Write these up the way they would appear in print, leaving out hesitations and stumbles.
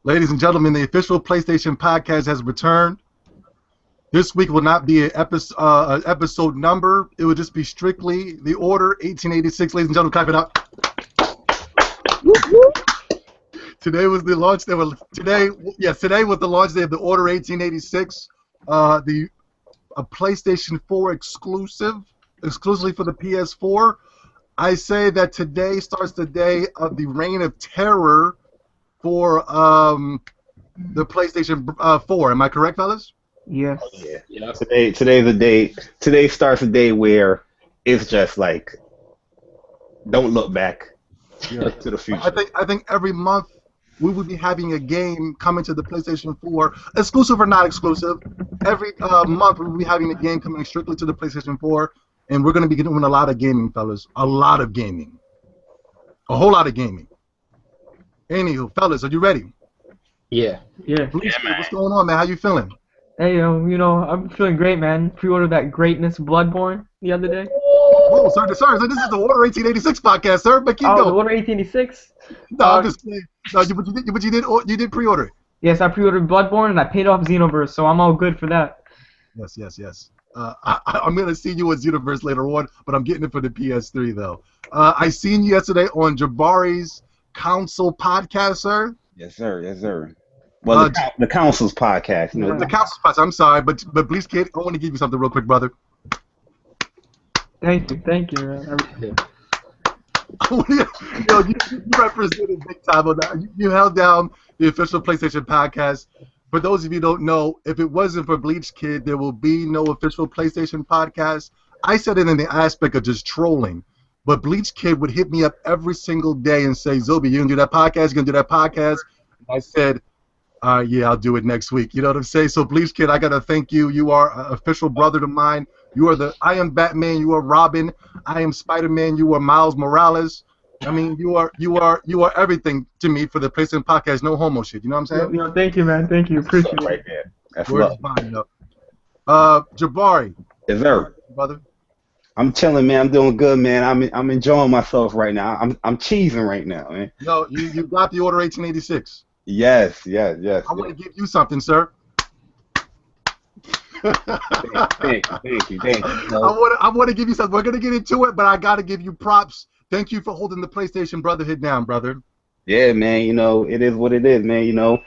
Ladies and gentlemen, the official PlayStation podcast has returned. This week will not be an episode number. It will just be strictly the Order 1886. Ladies and gentlemen, clap it up. Today was the launch day. Today was the launch day of the Order 1886, a PlayStation 4 exclusively for the PS4. I say that today starts the day of the reign of terror for the PlayStation 4. Am I correct, fellas? Yes. Oh, yeah. Yeah. Today's the day. Today starts the day where it's just like, don't look back to the future. I think every month we will be having a game coming to the PlayStation 4, exclusive or not exclusive. Every month we will be having a game coming strictly to the PlayStation 4, and we're going to be doing a lot of gaming, fellas. A lot of gaming. A whole lot of gaming. Anywho, fellas, are you ready? Yeah. Yeah, what's going on, man? How you feeling? Hey, I'm feeling great, man. Pre-ordered that greatness Bloodborne the other day. Oh, sorry. This is the Order 1886 podcast, sir. But keep going. The Order 1886? No, I'm just saying. No, but you did pre-order it. Yes, I pre-ordered Bloodborne and I paid off Xenoverse, so I'm all good for that. Yes. I'm gonna see you at Xenoverse later on, but I'm getting it for the PS3 though. I seen you yesterday on Jabari's Council podcast, sir. Yes, sir. Well, the Council's podcast. You know, the Council's podcast. I'm sorry, but please, kid, I want to give you something real quick, brother. Thank you, man. You represented big time on that. You held down the official PlayStation podcast. For those of you who don't know, if it wasn't for Bleach Kid, there will be no official PlayStation podcast. I said it in the aspect of just trolling. But Bleach Kid would hit me up every single day and say, Zobi, you gonna do that podcast? You gonna do that podcast? And I said, yeah, I'll do it next week. You know what I'm saying? So Bleach Kid, I gotta thank you. You are an official brother of mine. I am Batman. You are Robin. I am Spider-Man. You are Miles Morales. I mean, you are everything to me for the PlayStation podcast. No homo shit. You know what I'm saying? Thank you, man. Thank you. Appreciate it. Right there. That's love. Jabari. Yes, sir. Brother. I'm chilling, man. I'm doing good, man. I'm enjoying myself right now. I'm cheesing right now, man. Yo, you got the Order 1886. Yes. I want to give you something, sir. Thank you. I want to give you something. We're gonna get into it, but I gotta give you props. Thank you for holding the PlayStation Brotherhood down, brother. Yeah, man. It is what it is, man.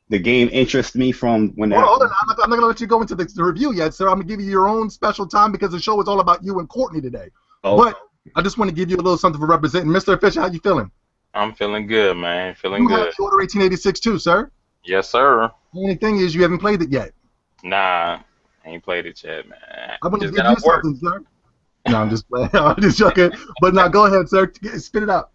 The game interests me from when. Hold on. I'm not gonna let you go into the review yet, sir. I'm gonna give you your own special time because the show is all about you and Courtney today. Oh. But I just want to give you a little something for representing. Mr. Fisher, how you feeling? I'm feeling good, man. Feeling you good. You have the Order 1886 too, sir? Yes, sir. The only thing is you haven't played it yet. Nah, I ain't played it yet, man. I'm going to give you something, sir. No, I'm just playing. I'm just joking. But now, go ahead, sir. Spit it out.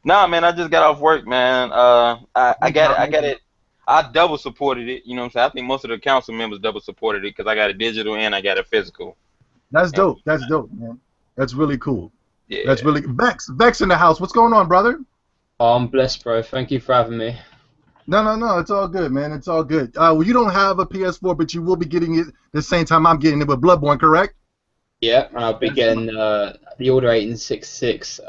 Nah, man, I just got off work, man. I got it. I double supported it. You know what I'm saying? I think most of the council members double supported it because I got a digital and I got a physical. That's dope. That's dope, man. That's really cool. Yeah. That's really Vex in the house. What's going on, brother? Oh, I'm blessed, bro. Thank you for having me. No. It's all good, man. It's all good. Well, you don't have a PS4, but you will be getting it the same time I'm getting it with Bloodborne, correct? Yeah, and I'll be getting the Order 1866.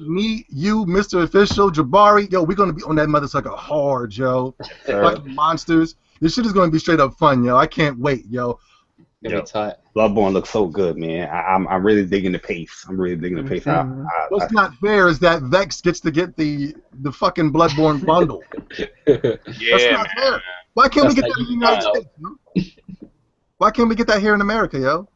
Me, you, Mr. Official, Jabari, yo, we're gonna be on that mother sucker hard, yo. Like monsters. This shit is gonna be straight up fun, yo. I can't wait, yo. Gonna be tight. Bloodborne looks so good, man. I'm really digging the pace. What's not fair is that Vex gets to get the fucking Bloodborne bundle. Yeah, that's not fair. Why can't we get that in the United States? Yo? Why can't we get that here in America, yo?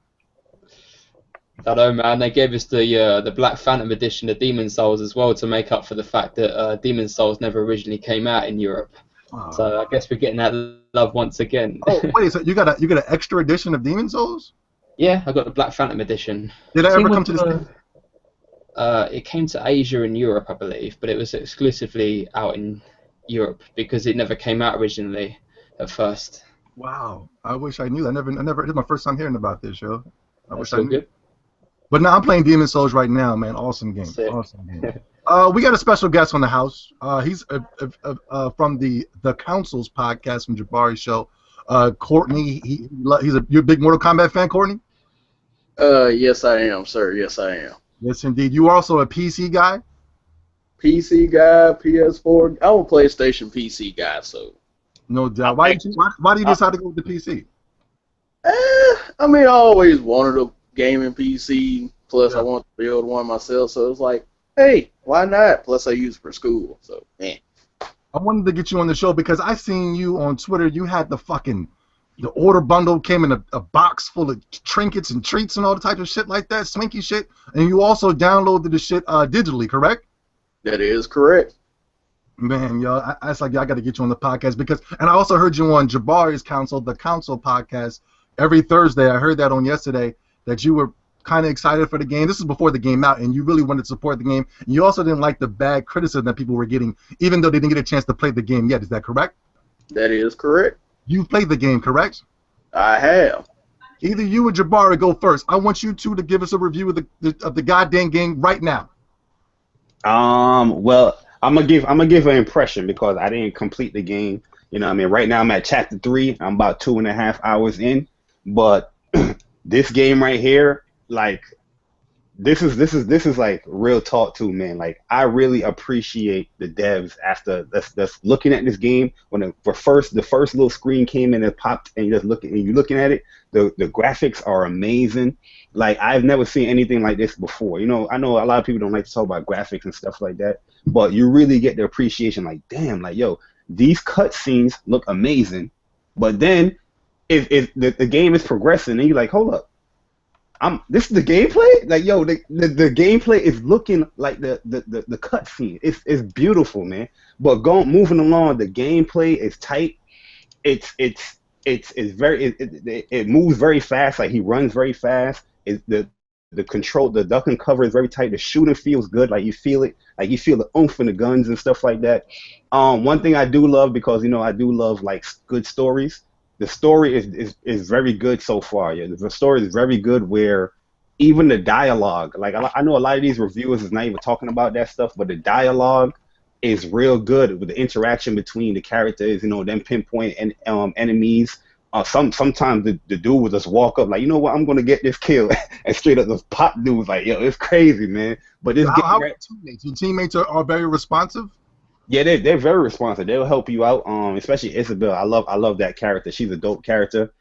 I know, man. They gave us the Black Phantom edition of Demon Souls as well to make up for the fact that Demon Souls never originally came out in Europe. Oh. So I guess we're getting that love once again. Oh wait, so you got an extra edition of Demon Souls? Yeah, I got the Black Phantom edition. Did it ever come to the States? It came to Asia and Europe, I believe, but it was exclusively out in Europe because it never came out originally at first. Wow, I wish I knew that. I never. It's my first time hearing about this, yo. I wish I knew. Good. But now I'm playing Demon Souls right now, man. Awesome game. Sick. Awesome game. We got a special guest on the house. He's from the Council's podcast from Jabari's show. Courtney, you're a big Mortal Kombat fan, Courtney? Yes, I am, sir. Yes, I am. Yes, indeed. You are also a PC guy? PC guy, PS4. I'm a PlayStation PC guy, so. No doubt. Why do you decide to go with the PC? I mean, I always wanted a gaming PC. Plus, Yeah. I want to build one myself. So it's like, hey, why not? Plus, I use it for school. So, man. I wanted to get you on the show because I seen you on Twitter. You had the order bundle came in a box full of trinkets and treats and all the type of shit like that, swanky shit. And you also downloaded the shit digitally, correct? That is correct. Man, yo, I was like, I got to get you on the podcast because, and I also heard you on Jabari's Council, the Council podcast, every Thursday. I heard that on yesterday that you were kind of excited for the game. This is before the game out, and you really wanted to support the game. And you also didn't like the bad criticism that people were getting, even though they didn't get a chance to play the game yet. Is that correct? That is correct. You've played the game, correct? I have. Either you or Jabari go first. I want you two to give us a review of the goddamn game right now. Well, I'm gonna give an impression because I didn't complete the game. You know what I mean? Right now I'm at chapter 3. I'm about 2.5 hours in. But this game right here, like this is like real talk too, man. Like I really appreciate the devs after that's looking at this game when the first little screen came in and popped and you're looking at it. The graphics are amazing. Like I've never seen anything like this before. You know, I know a lot of people don't like to talk about graphics and stuff like that, but you really get the appreciation. Like damn, like yo, these cutscenes look amazing. But then if the game is progressing and you're like, hold up. This is the gameplay? Like yo, the gameplay is looking like the cutscene. It's beautiful, man. But moving along, the gameplay is tight. It moves very fast. Like he runs very fast. The control, the duck and cover is very tight. The shooting feels good. Like you feel it. Like you feel the oomph in the guns and stuff like that. One thing I do love because you know I do love like good stories. The story is very good so far. Yeah, the story is very good. Where even the dialogue, like I know a lot of these reviewers is not even talking about that stuff, but the dialogue is real good with the interaction between the characters. You know, them pinpoint and enemies. Sometimes the dude will just walk up like, you know what, I'm gonna get this kill, and straight up just pop dudes like, yo, it's crazy, man. But this how are teammates? Your teammates are very responsive. Yeah, they're very responsive. They'll help you out. Especially Isabel. I love that character. She's a dope character.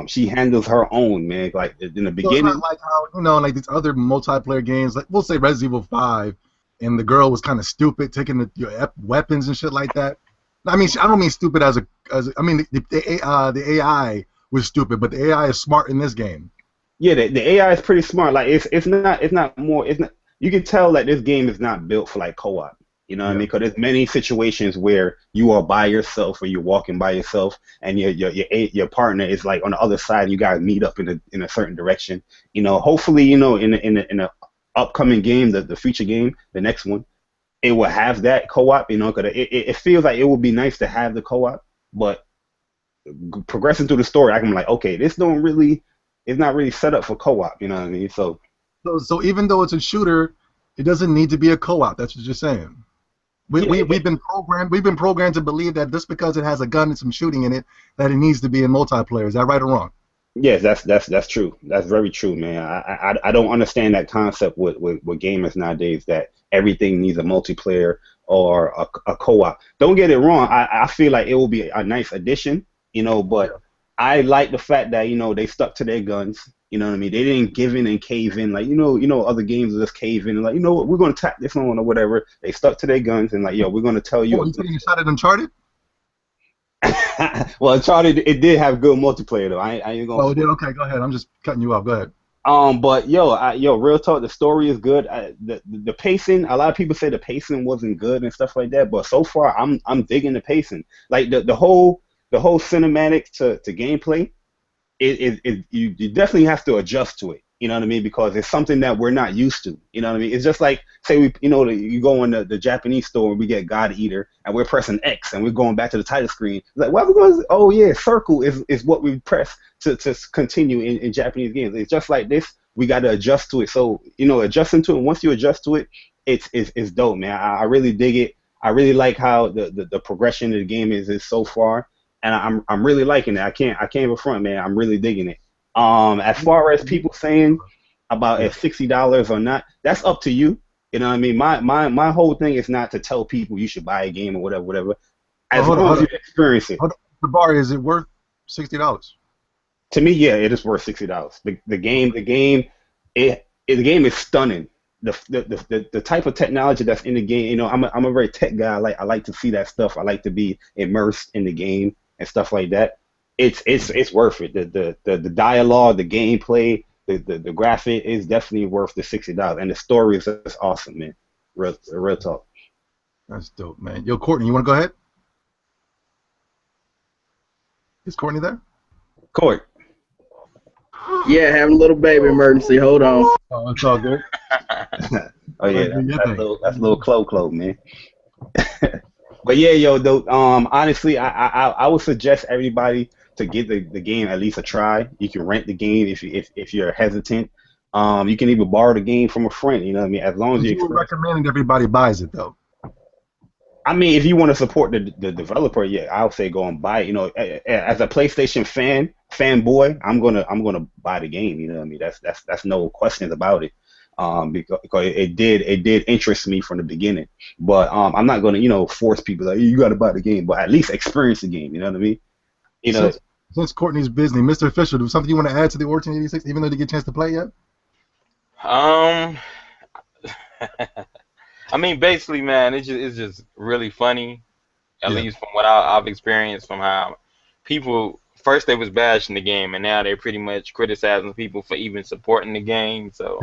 She handles her own, man. Like in the beginning. So it's not like how like these other multiplayer games, like we'll say Resident Evil 5, and the girl was kind of stupid taking your weapons and shit like that. I mean, I don't mean stupid as I mean the AI was stupid, but the AI is smart in this game. Yeah, the AI is pretty smart. Like it's not. You can tell that this game is not built for like co-op. You know what I mean? Because there's many situations where you are by yourself or you're walking by yourself, and your partner is like on the other side. And you guys meet up in a certain direction. You know, hopefully, you know, in the upcoming game, the future game, the next one, it will have that co-op. You know, because it feels like it would be nice to have the co-op, but progressing through the story, I'm like, okay, it's not really set up for co-op. You know what I mean? So even though it's a shooter, it doesn't need to be a co-op. That's what you're saying. We've been programmed to believe that just because it has a gun and some shooting in it, that it needs to be in multiplayer. Is that right or wrong? Yes, that's true. That's very true, man. I don't understand that concept with gamers nowadays that everything needs a multiplayer or a co-op. Don't get it wrong. I feel like it will be a nice addition, you know, but I like the fact that, you know, they stuck to their guns. You know what I mean? They didn't give in and cave in like, you know, other games just cave in and like, you know what, we're going to tap this on or whatever. They stuck to their guns and like, yo, we're going to tell you. Oh, you saying you shot at Uncharted? Well, Uncharted, it did have good multiplayer though. I ain't gonna. Oh, it did? Okay, go ahead. I'm just cutting you off. Go ahead. But real talk, the story is good. The pacing, a lot of people say the pacing wasn't good and stuff like that, but so far I'm digging the pacing. Like the whole cinematic to gameplay. You definitely have to adjust to it. You know what I mean? Because it's something that we're not used to. You know what I mean? It's just like, say, you go in the Japanese store and we get God Eater and we're pressing X and we're going back to the title screen. It's like, well, oh yeah, circle is what we press to continue in Japanese games. It's just like this. We got to adjust to it. So, you know, adjusting to it, once you adjust to it, it's dope, man. I really dig it. I really like how the progression of the game is so far. And I'm really liking it. I can't even front, man. I'm really digging it. As far as people saying about if $60 or not, that's up to you. You know what I mean? My whole thing is not to tell people you should buy a game or whatever. As hold long as on. you experience it. Jabari, is it worth $60? To me, yeah, it is worth $60. The game is stunning. The type of technology that's in the game, you know, I'm a very tech guy. I like to see that stuff. I like to be immersed in the game and stuff like that. It's worth it. The dialogue, the gameplay, the graphic is definitely worth the $60. And the story is just awesome, man. Real talk. That's dope, man. Yo, Courtney, you want to go ahead? Is Courtney there? Court. Yeah, having a little baby emergency. Hold on. Oh, it's all good. Oh yeah, that's a little clo, man. But yeah, yo, though, honestly, I would suggest everybody to give the game at least a try. You can rent the game if you're hesitant. You can even borrow the game from a friend. You know what I mean? As long as you would recommend everybody buys it though. I mean, if you want to support the developer, yeah, I'll say go and buy it. You know, as a PlayStation fanboy, I'm gonna buy the game. You know what I mean? That's no questions about it. Because it did interest me from the beginning. But I'm not gonna force people like you got to buy the game, but at least experience the game. You know what I mean? You know. Since Courtney's busy, Mr. Fisher, do something you want to add to the Origin 86, even though you get a chance to play yet? I mean, basically, man, it's just really funny, at least from what I've experienced, from how people first they was bashing the game, and now they're pretty much criticizing people for even supporting the game. So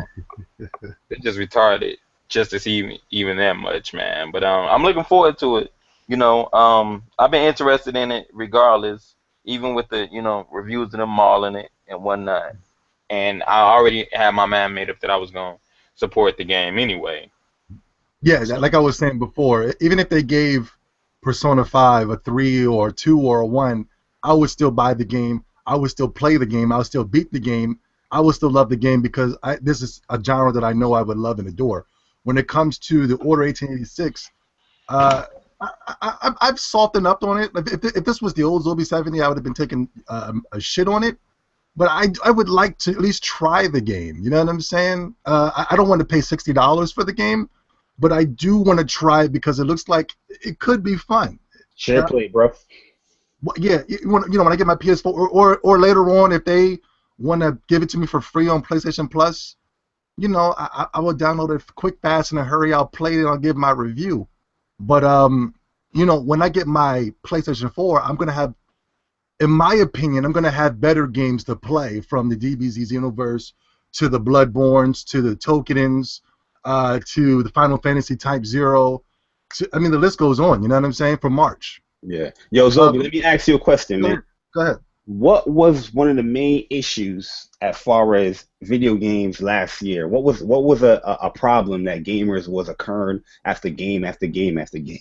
it's just retarded just to see even that much, man. But I'm looking forward to it. You know, I've been interested in it regardless, even with the reviews of them mauling it and whatnot. And I already had my mind made up that I was gonna support the game anyway. Yeah, like I was saying before, even if they gave Persona 5 a 3 or a 2 or a 1, I would still buy the game. I would still play the game. I would still beat the game. I would still love the game because this is a genre that I know I would love and adore. When it comes to the Order 1886, I've softened up on it. If this was the old Zombie 70, I would have been taking a shit on it. But I would like to at least try the game. You know what I'm saying? I don't want to pay $60 for the game. But I do want to try it because it looks like it could be fun. Share play, bro. Well, yeah, when I get my PS4 or later on, if they want to give it to me for free on PlayStation Plus, I will download it quick, fast, in a hurry. I'll play it and I'll give my review. But when I get my PlayStation 4, I'm gonna have, in my opinion, I'm gonna have better games to play, from the DBZ Xenoverse to the Bloodborns to the Tokenins. To the Final Fantasy Type 0. I mean, the list goes on, you know what I'm saying, for March. Yeah. Yo, Zobi, let me ask you a question, man. Go ahead. What was one of the main issues as far as video games last year? What was a problem that gamers was occurring after game after game after game?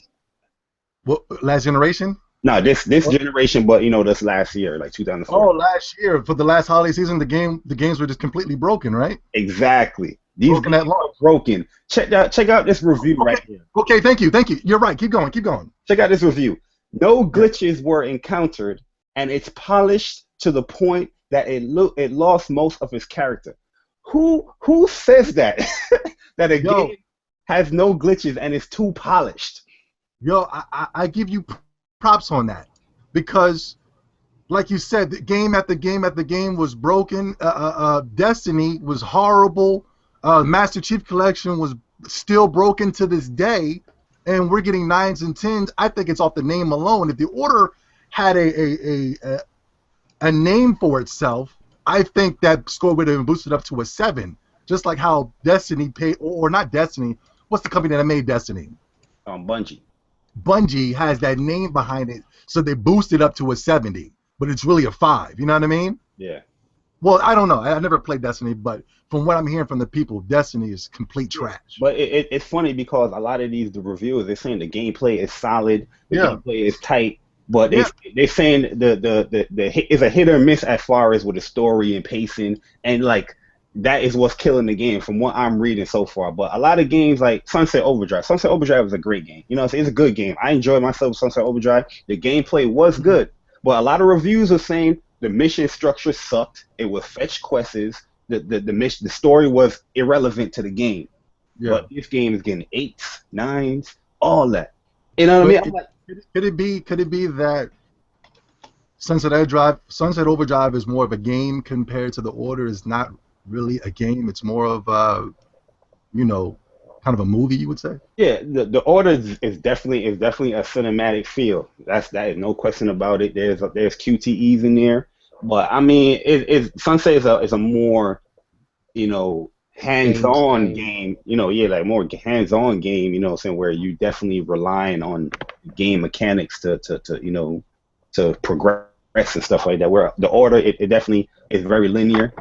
What, last generation? No, this generation, but this last year, like 2004. Oh, last year, for the last holiday season, the games were just completely broken, right? Exactly. These broken games are broken. Check out this review right here. Okay, thank you. You're right. Keep going. Check out this review. No glitches were encountered, and it's polished to the point that it lost most of its character. Who says that that a game has no glitches and it's too polished? Yo, I give you props on that, because like you said, the game after game after game was broken. Destiny was horrible. Master Chief Collection was still broken to this day, and we're getting 9s and 10s. I think it's off the name alone. If the Order had a name for itself, I think that score would have been boosted up to a 7, just like how Destiny paid, or not Destiny. What's the company that made Destiny? Bungie. Bungie has that name behind it, so they boosted up to a 70, but it's really a 5. You know what I mean? Yeah. Well, I don't know. I never played Destiny, but from what I'm hearing from the people, Destiny is complete trash. But it's funny because a lot of the reviewers, they're saying the gameplay is solid, the gameplay is tight, but they're saying the is a hit or miss as far as with the story and pacing, and like that is what's killing the game from what I'm reading so far. But a lot of games like Sunset Overdrive is a great game. It's a good game. I enjoyed myself with Sunset Overdrive. The gameplay was good, but a lot of reviews are saying the mission structure sucked. It was fetch quests. The story was irrelevant to the game. Yeah. But this game is getting 8s, 9s, all that. You know what I mean? I'm like, could it be that Sunset Overdrive is more of a game compared to the Order is not really a game. It's more of kind of a movie, you would say. yeah, the Order is definitely a cinematic feel. That is no question about it. There's QTEs in there, but I mean, Sunset is a more hands-on game. Like more hands-on game. You know, what I'm saying, where you definitely relying on game mechanics to progress and stuff like that. Where the Order, it definitely is very linear.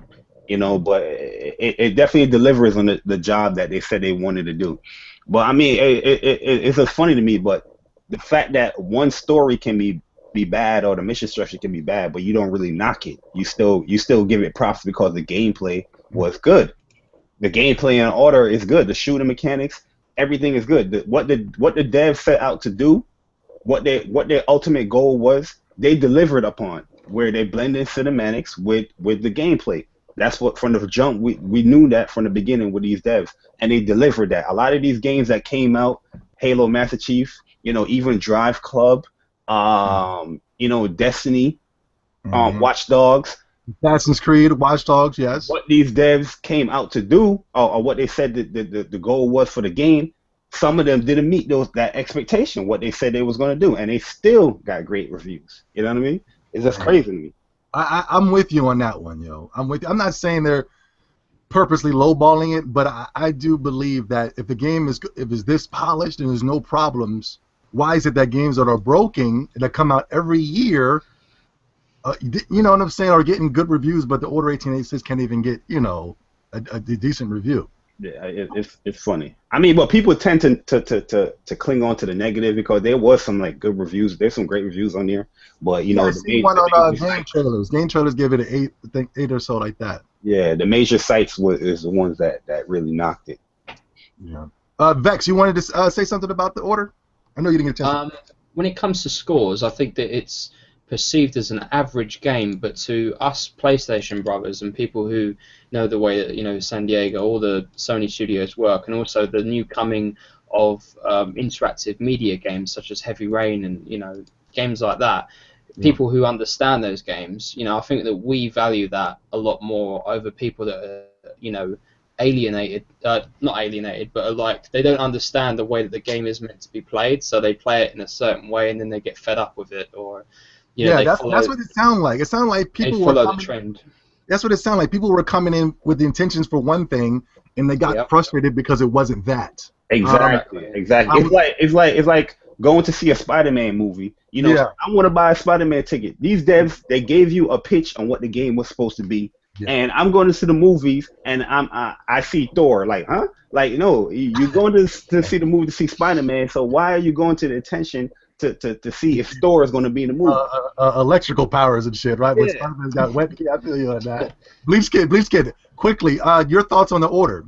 But it definitely delivers on the job that they said they wanted to do. But I mean, it's just funny to me. But the fact that one story can be bad or the mission structure can be bad, but you don't really knock it. You still give it props because the gameplay was good. The gameplay in Order is good. The shooting mechanics, everything is good. What the devs set out to do, what their ultimate goal was, they delivered upon. Where they blended cinematics with the gameplay. That's what from the jump we knew that from the beginning with these devs, and they delivered that. A lot of these games that came out, Halo, Master Chief, even Drive Club, Destiny, Watch Dogs, Assassin's Creed, Watch Dogs, yes. What these devs came out to do, or what they said the goal was for the game, some of them didn't meet that expectation, what they said they was going to do, and they still got great reviews. You know what I mean? It's just crazy to me. I'm with you on that one, yo. I'm with you. I'm not saying they're purposely lowballing it, but I do believe that if the game is this polished and there's no problems, why is it that games that are broken that come out every year, you know what I'm saying, are getting good reviews, but the Order 1886 can't even get a decent review. Yeah, it's funny. I mean, but people tend to cling on to the negative because there was some like good reviews. There's some great reviews on there, but I see one on game trailers. Game trailers give it an 8, I think 8 or so like that. Yeah, the major sites is the ones that really knocked it. Yeah. Vex, you wanted to say something about the Order? I know you didn't get a chance. When it comes to scores, I think that it's perceived as an average game, but to us PlayStation brothers and people who know the way that San Diego, all the Sony studios work, and also the new coming of interactive media games such as Heavy Rain and games like that, people who understand those games, I think that we value that a lot more over people that are alienated, not alienated, but are like they don't understand the way that the game is meant to be played, so they play it in a certain way and then they get fed up with it, or that's what it sounded like. It sounded like people follow the trend. That's what it sounded like. People were coming in with the intentions for one thing, and they got frustrated because it wasn't that. Exactly. It's like going to see a Spider-Man movie. I want to buy a Spider-Man ticket. These devs, they gave you a pitch on what the game was supposed to be, and I'm going to see the movies, and I see Thor. Like, huh? Like, no, you're going to see the movie to see Spider-Man. So why are you going to the attention to see if Thor is going to be in the movie? Electrical powers and shit, right? When Spider-Man's got wet, I feel you on that. Bleach Kid, quickly, your thoughts on the Order?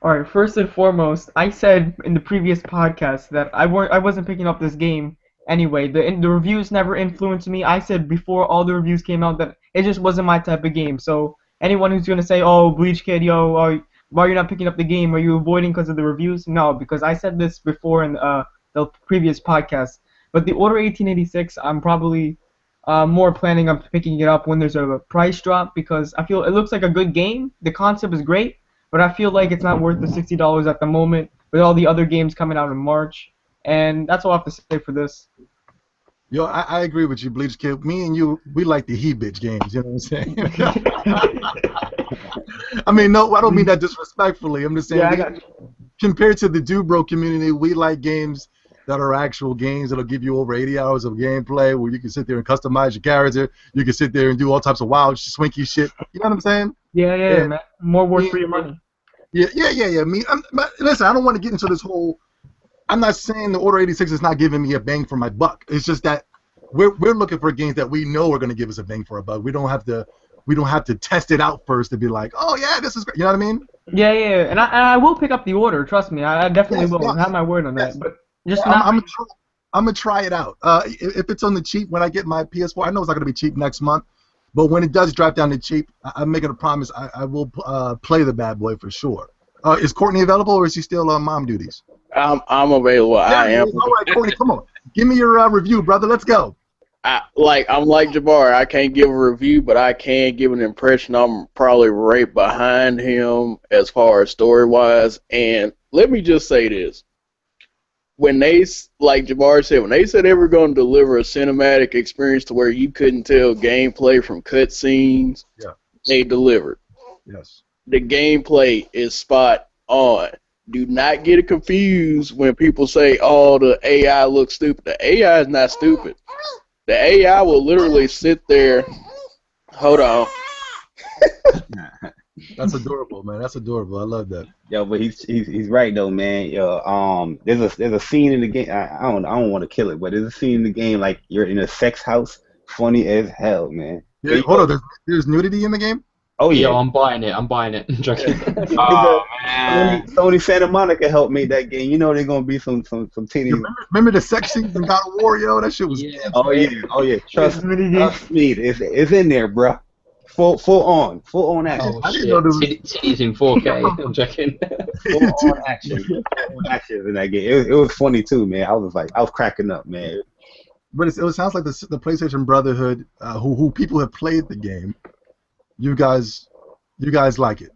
All right, first and foremost, I said in the previous podcast that I wasn't picking up this game anyway. The reviews never influenced me. I said before all the reviews came out that it just wasn't my type of game. So anyone who's going to say, oh, Bleach Kid, why are you not picking up the game? Are you avoiding because of the reviews? No, because I said this before in the previous podcast. But the Order 1886, I'm probably more planning on picking it up when there's a price drop, because I feel it looks like a good game. The concept is great, but I feel like it's not worth the $60 at the moment with all the other games coming out in March. And that's all I have to say for this. Yo, I agree with you, Bleach Kid. Me and you, we like the he-bitch games, you know what I'm saying? I mean, no, I don't mean that disrespectfully. I'm just saying, compared to the Dubro community, we like games that are actual games that'll give you over 80 hours of gameplay where you can sit there and customize your character. You can sit there and do all types of wild, swinky shit. You know what I'm saying? Yeah, man. More worth for your money. Yeah. But listen, I don't want to get into this whole. I'm not saying the Order 86 is not giving me a bang for my buck. It's just that we're looking for games that we know are going to give us a bang for a buck. We don't have to test it out first to be like, oh yeah, this is great. You know what I mean? Yeah. And I will pick up the Order. Trust me, I definitely will. I have my word on that. But just I'm gonna try it out. If it's on the cheap when I get my PS4, I know it's not gonna be cheap next month, but when it does drop down to cheap, I'm making a promise I will play the bad boy for sure. Is Courtney available, or is she still on mom duties? I'm available. I am. All right, Courtney, come on. Give me your review, brother. Let's go. I'm like Jabbar. I can't give a review, but I can give an impression. I'm probably right behind him as far as story wise. And let me just say this: when they, like Jabbar said, when they said they were going to deliver a cinematic experience to where you couldn't tell gameplay from cutscenes, yeah, they delivered. Yes. The gameplay is spot on. Do not get it confused when people say, "Oh, the AI looks stupid." The AI is not stupid. The AI will literally sit there. Hold on. That's adorable, man. That's adorable. I love that. Yo, but he's right though, man. Yo, there's a scene in the game. I don't want to kill it, but there's a scene in the game like you're in a sex house. Funny as hell, man. Yeah, hold on. There's nudity in the game? Oh yeah. Yo, I'm buying it. I'm joking. Oh man. Sony Santa Monica helped make that game. You know there's gonna be some titties. Remember the sex scenes in God of War, yo? That shit was. Yeah. Oh yeah. Trust me, it's in there, bro. Full on action. Oh I didn't shit. know there was- Titties in 4K. I'm joking. Full on action. Full on action in that game. It was funny too, man. I was cracking up, man. But it sounds like the PlayStation Brotherhood, who people have played the game. You guys like it.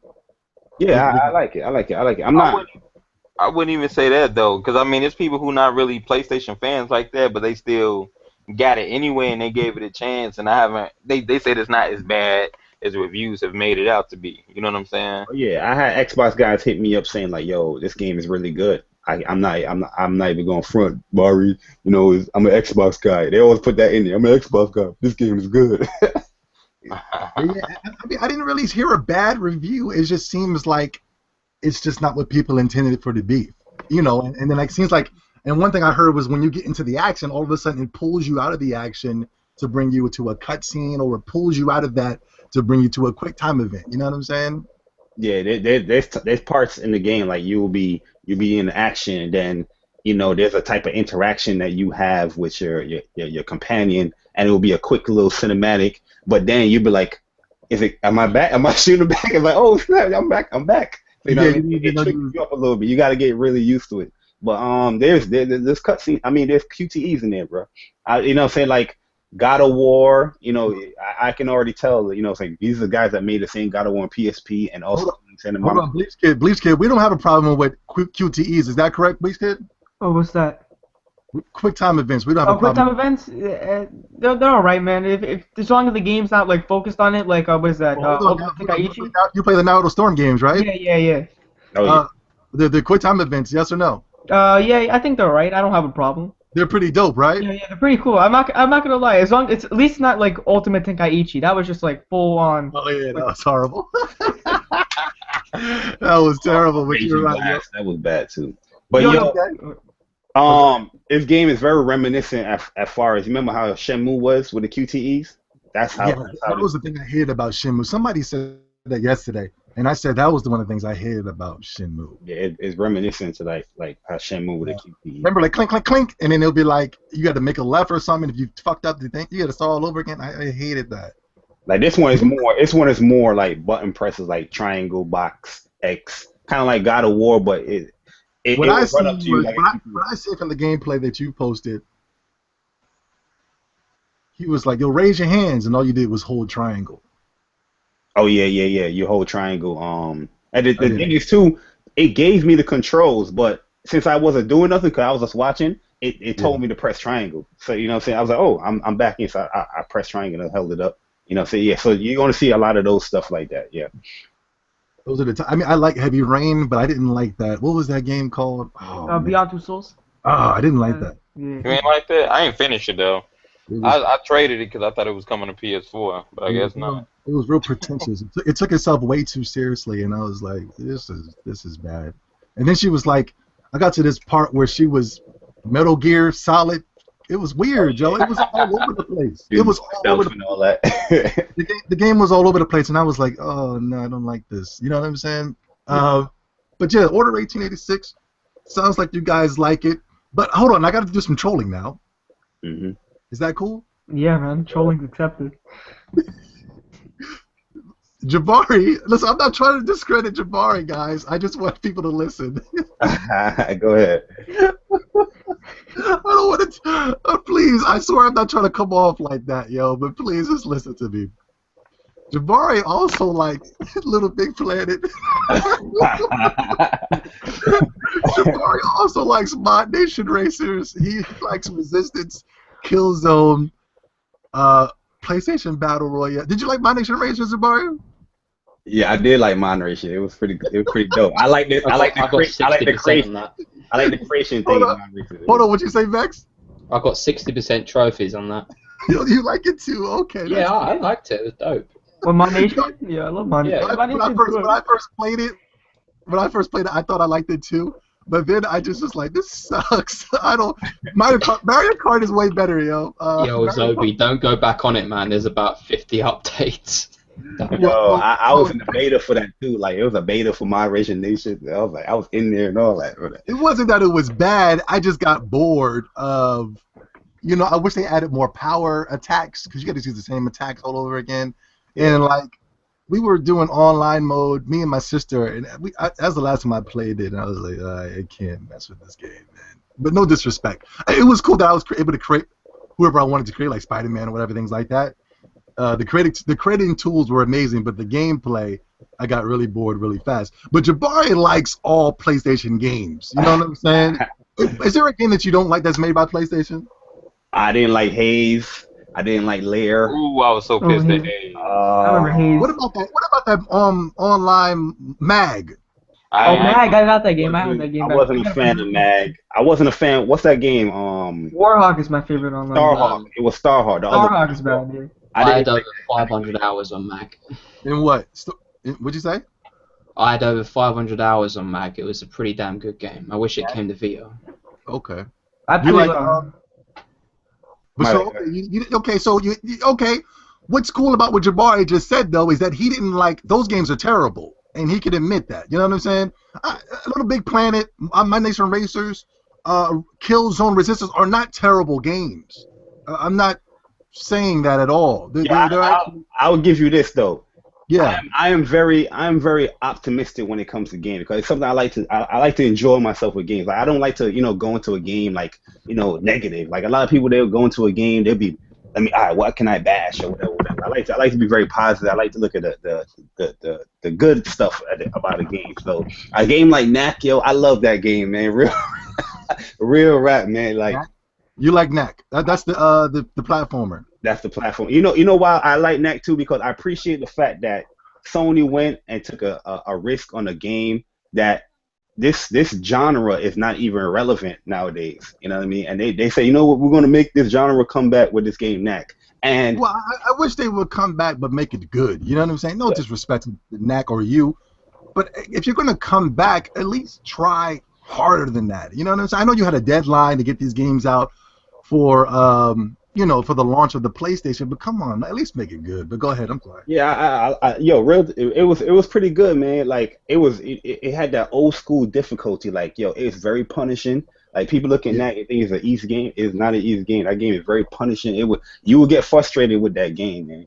Yeah, I like it. I wouldn't even say that though, because I mean, there's people who not really PlayStation fans like that, but they still got it anyway, and they gave it a chance. And I haven't. They said it's not as bad as reviews have made it out to be. You know what I'm saying? Yeah, I had Xbox guys hit me up saying like, "Yo, this game is really good." I'm not even going front, Mari. You know, I'm an Xbox guy. They always put that in there. I'm an Xbox guy. This game is good. Yeah, I mean, I didn't really hear a bad review. It just seems like it's just not what people intended it for to be. You know, and then it seems like, and one thing I heard was when you get into the action, all of a sudden it pulls you out of the action to bring you to a cutscene, or it pulls you out of that to bring you to a quick time event. You know what I'm saying? Yeah, there's parts in the game like you'll be in action, and then you know there's a type of interaction that you have with your companion, and it will be a quick little cinematic. But then you'll be like, am I back? Am I shooting back? It's like, oh snap, I'm back. So, you know, it triggers you up a little bit. You got to get really used to it. But there's cutscene. I mean, there's QTEs in there, bro. You know what I'm saying? Like God of War, you know, I can already tell, you know, it's like these are the guys that made the same God of War on PSP and also Santa Monica. Hold on, Bleach Kid, we don't have a problem with QTEs. Is that correct, Bleach Kid? Oh, what's that? Quick time events. We don't have a quick problem. time events? They're alright, man. If as long as the game's not like focused on it, like what is that? Ultimate Tenkaichi? You play the Naruto Storm games, right? Yeah. Oh, yeah. The quick time events, yes or no? Yeah, I think they're alright. I don't have a problem. They're pretty dope, right? Yeah, they're pretty cool. I'm not gonna lie. As long it's at least not like Ultimate Tenkaichi. That was just like full on. Oh yeah, that was horrible. That was terrible. But you're right. Yeah. That was bad too. But this game is very reminiscent as far as, you remember how Shenmue was with the QTEs? That's how. Yeah, that was the thing I hated about Shenmue. Somebody said that yesterday, and I said that was one of the things I hated about Shenmue. Yeah, it's reminiscent to like how Shenmue with the QTEs. Remember, like clink, clink, clink, and then it'll be like you got to make a left or something. If you fucked up the thing, you got to start all over again. I hated that. Like this one is more like button presses, like triangle, box, X, kind of like God of War, but what I see from the gameplay that you posted, he was like, "Yo, raise your hands," and all you did was hold triangle. Oh yeah. You hold triangle. And the thing is too, it gave me the controls, but since I wasn't doing nothing because I was just watching, it told me to press triangle. So you know what I'm saying? I was like, oh, I'm back in. So I pressed triangle and held it up. You know, so yeah. So you're gonna see a lot of those stuff like that. Yeah. Those are the I mean, I like Heavy Rain, but I didn't like that. What was that game called? Beyond Two Souls. Oh, I didn't like that. Yeah. You ain't like that? I ain't finished it though. I traded it because I thought it was coming to PS4, but I guess not. It was real pretentious. It took itself way too seriously, and I was like, this is bad. And then she was like, I got to this part where she was Metal Gear Solid. It was weird, Joe. It was all over the place. It was all over the place. All that. The game was all over the place, and I was like, oh no, I don't like this. You know what I'm saying? But yeah, Order 1886 sounds like you guys like it. But hold on, I got to do some trolling now. Mm-hmm. Is that cool? Yeah, man. Trolling's accepted. Jabari, listen, I'm not trying to discredit Jabari, guys. I just want people to listen. Go ahead. I don't want to. Please, I swear I'm not trying to come off like that, yo. But please, just listen to me. Jabari also likes Little Big Planet. Jabari also likes Mod Nation Racers. He likes Resistance, Killzone, PlayStation Battle Royale. Did you like Mod Nation Racers, Jabari? Yeah, I did like Moderation. It was pretty dope. I like this. I like the creation. I like the creation thing. Hold on, what'd you say, Vex? I got 60% trophies on that. You like it too? Okay. Yeah, I liked it. It was dope. Well, Mod Nation? Yeah, I love Mod Nation. Yeah. When I first played it, I thought I liked it too. But then I just was like, this sucks. I don't. Mario Kart is way better, yo. Yo, Zobi, don't go back on it, man. There's about 50 updates. Yo, I was in the beta for that too. Like it was a beta for Moderation Nation. I was in there and all that. It wasn't that it was bad. I just got bored of, I wish they added more power attacks because you got to use the same attacks all over again. And like we were doing online mode, me and my sister, and that was the last time I played it, and I was like, I can't mess with this game, man. But no disrespect. It was cool that I was able to create whoever I wanted to create, like Spider-Man or whatever, things like that. The creating tools were amazing, but the gameplay, I got really bored really fast. But Jabari likes all PlayStation games. You know what I'm saying? Is there a game that you don't like that's made by PlayStation? I didn't like Haze. I didn't like Lair. Ooh, I was so pissed at Haze. I remember Haze. What about that online Mag? Mag, I got that game. I had that game. I wasn't a fan of Mag. I wasn't a fan. What's that game? Warhawk is my favorite online. Starhawk. It was Starhawk. Starhawk is bad, dude. I had over 500 hours on Mag. In what? What'd you say? I had over 500 hours on Mag. It was a pretty damn good game. I wish it came to Vita. Okay. I played okay. What's cool about what Jabari just said though is that he didn't like those games are terrible, and he can admit that. You know what I'm saying? Little Big Planet, My Nation Racers, Killzone, Resistance are not terrible games. I'm not saying that at all. I would give you this though. Yeah. I am very optimistic when it comes to games because it's something I like to enjoy myself with games. Like I don't like to go into a game like negative. Like a lot of people they'll go into a game they'll be all right, what can I bash or whatever. I like to be very positive. I like to look at the good stuff about a game. So a game like Knack, yo, I love that game, man. Real rap, man. Like you like Knack? That's the platformer. That's the platform. You know why I like Knack too? Because I appreciate the fact that Sony went and took a risk on a game that this genre is not even relevant nowadays. You know what I mean? And they say, you know what, we're going to make this genre come back with this game Knack. And well, I wish they would come back but make it good. You know what I'm saying? No disrespect to Knack or you, but if you're going to come back, at least try harder than that. You know what I'm saying? I know you had a deadline to get these games out for for the launch of the PlayStation, but come on, at least make it good. But go ahead, I'm sorry. Yeah, it was pretty good, man. Like it had that old school difficulty. Like it's very punishing. Like people looking at it think it's an easy game. It's not an easy game. That game is very punishing. You would get frustrated with that game, man.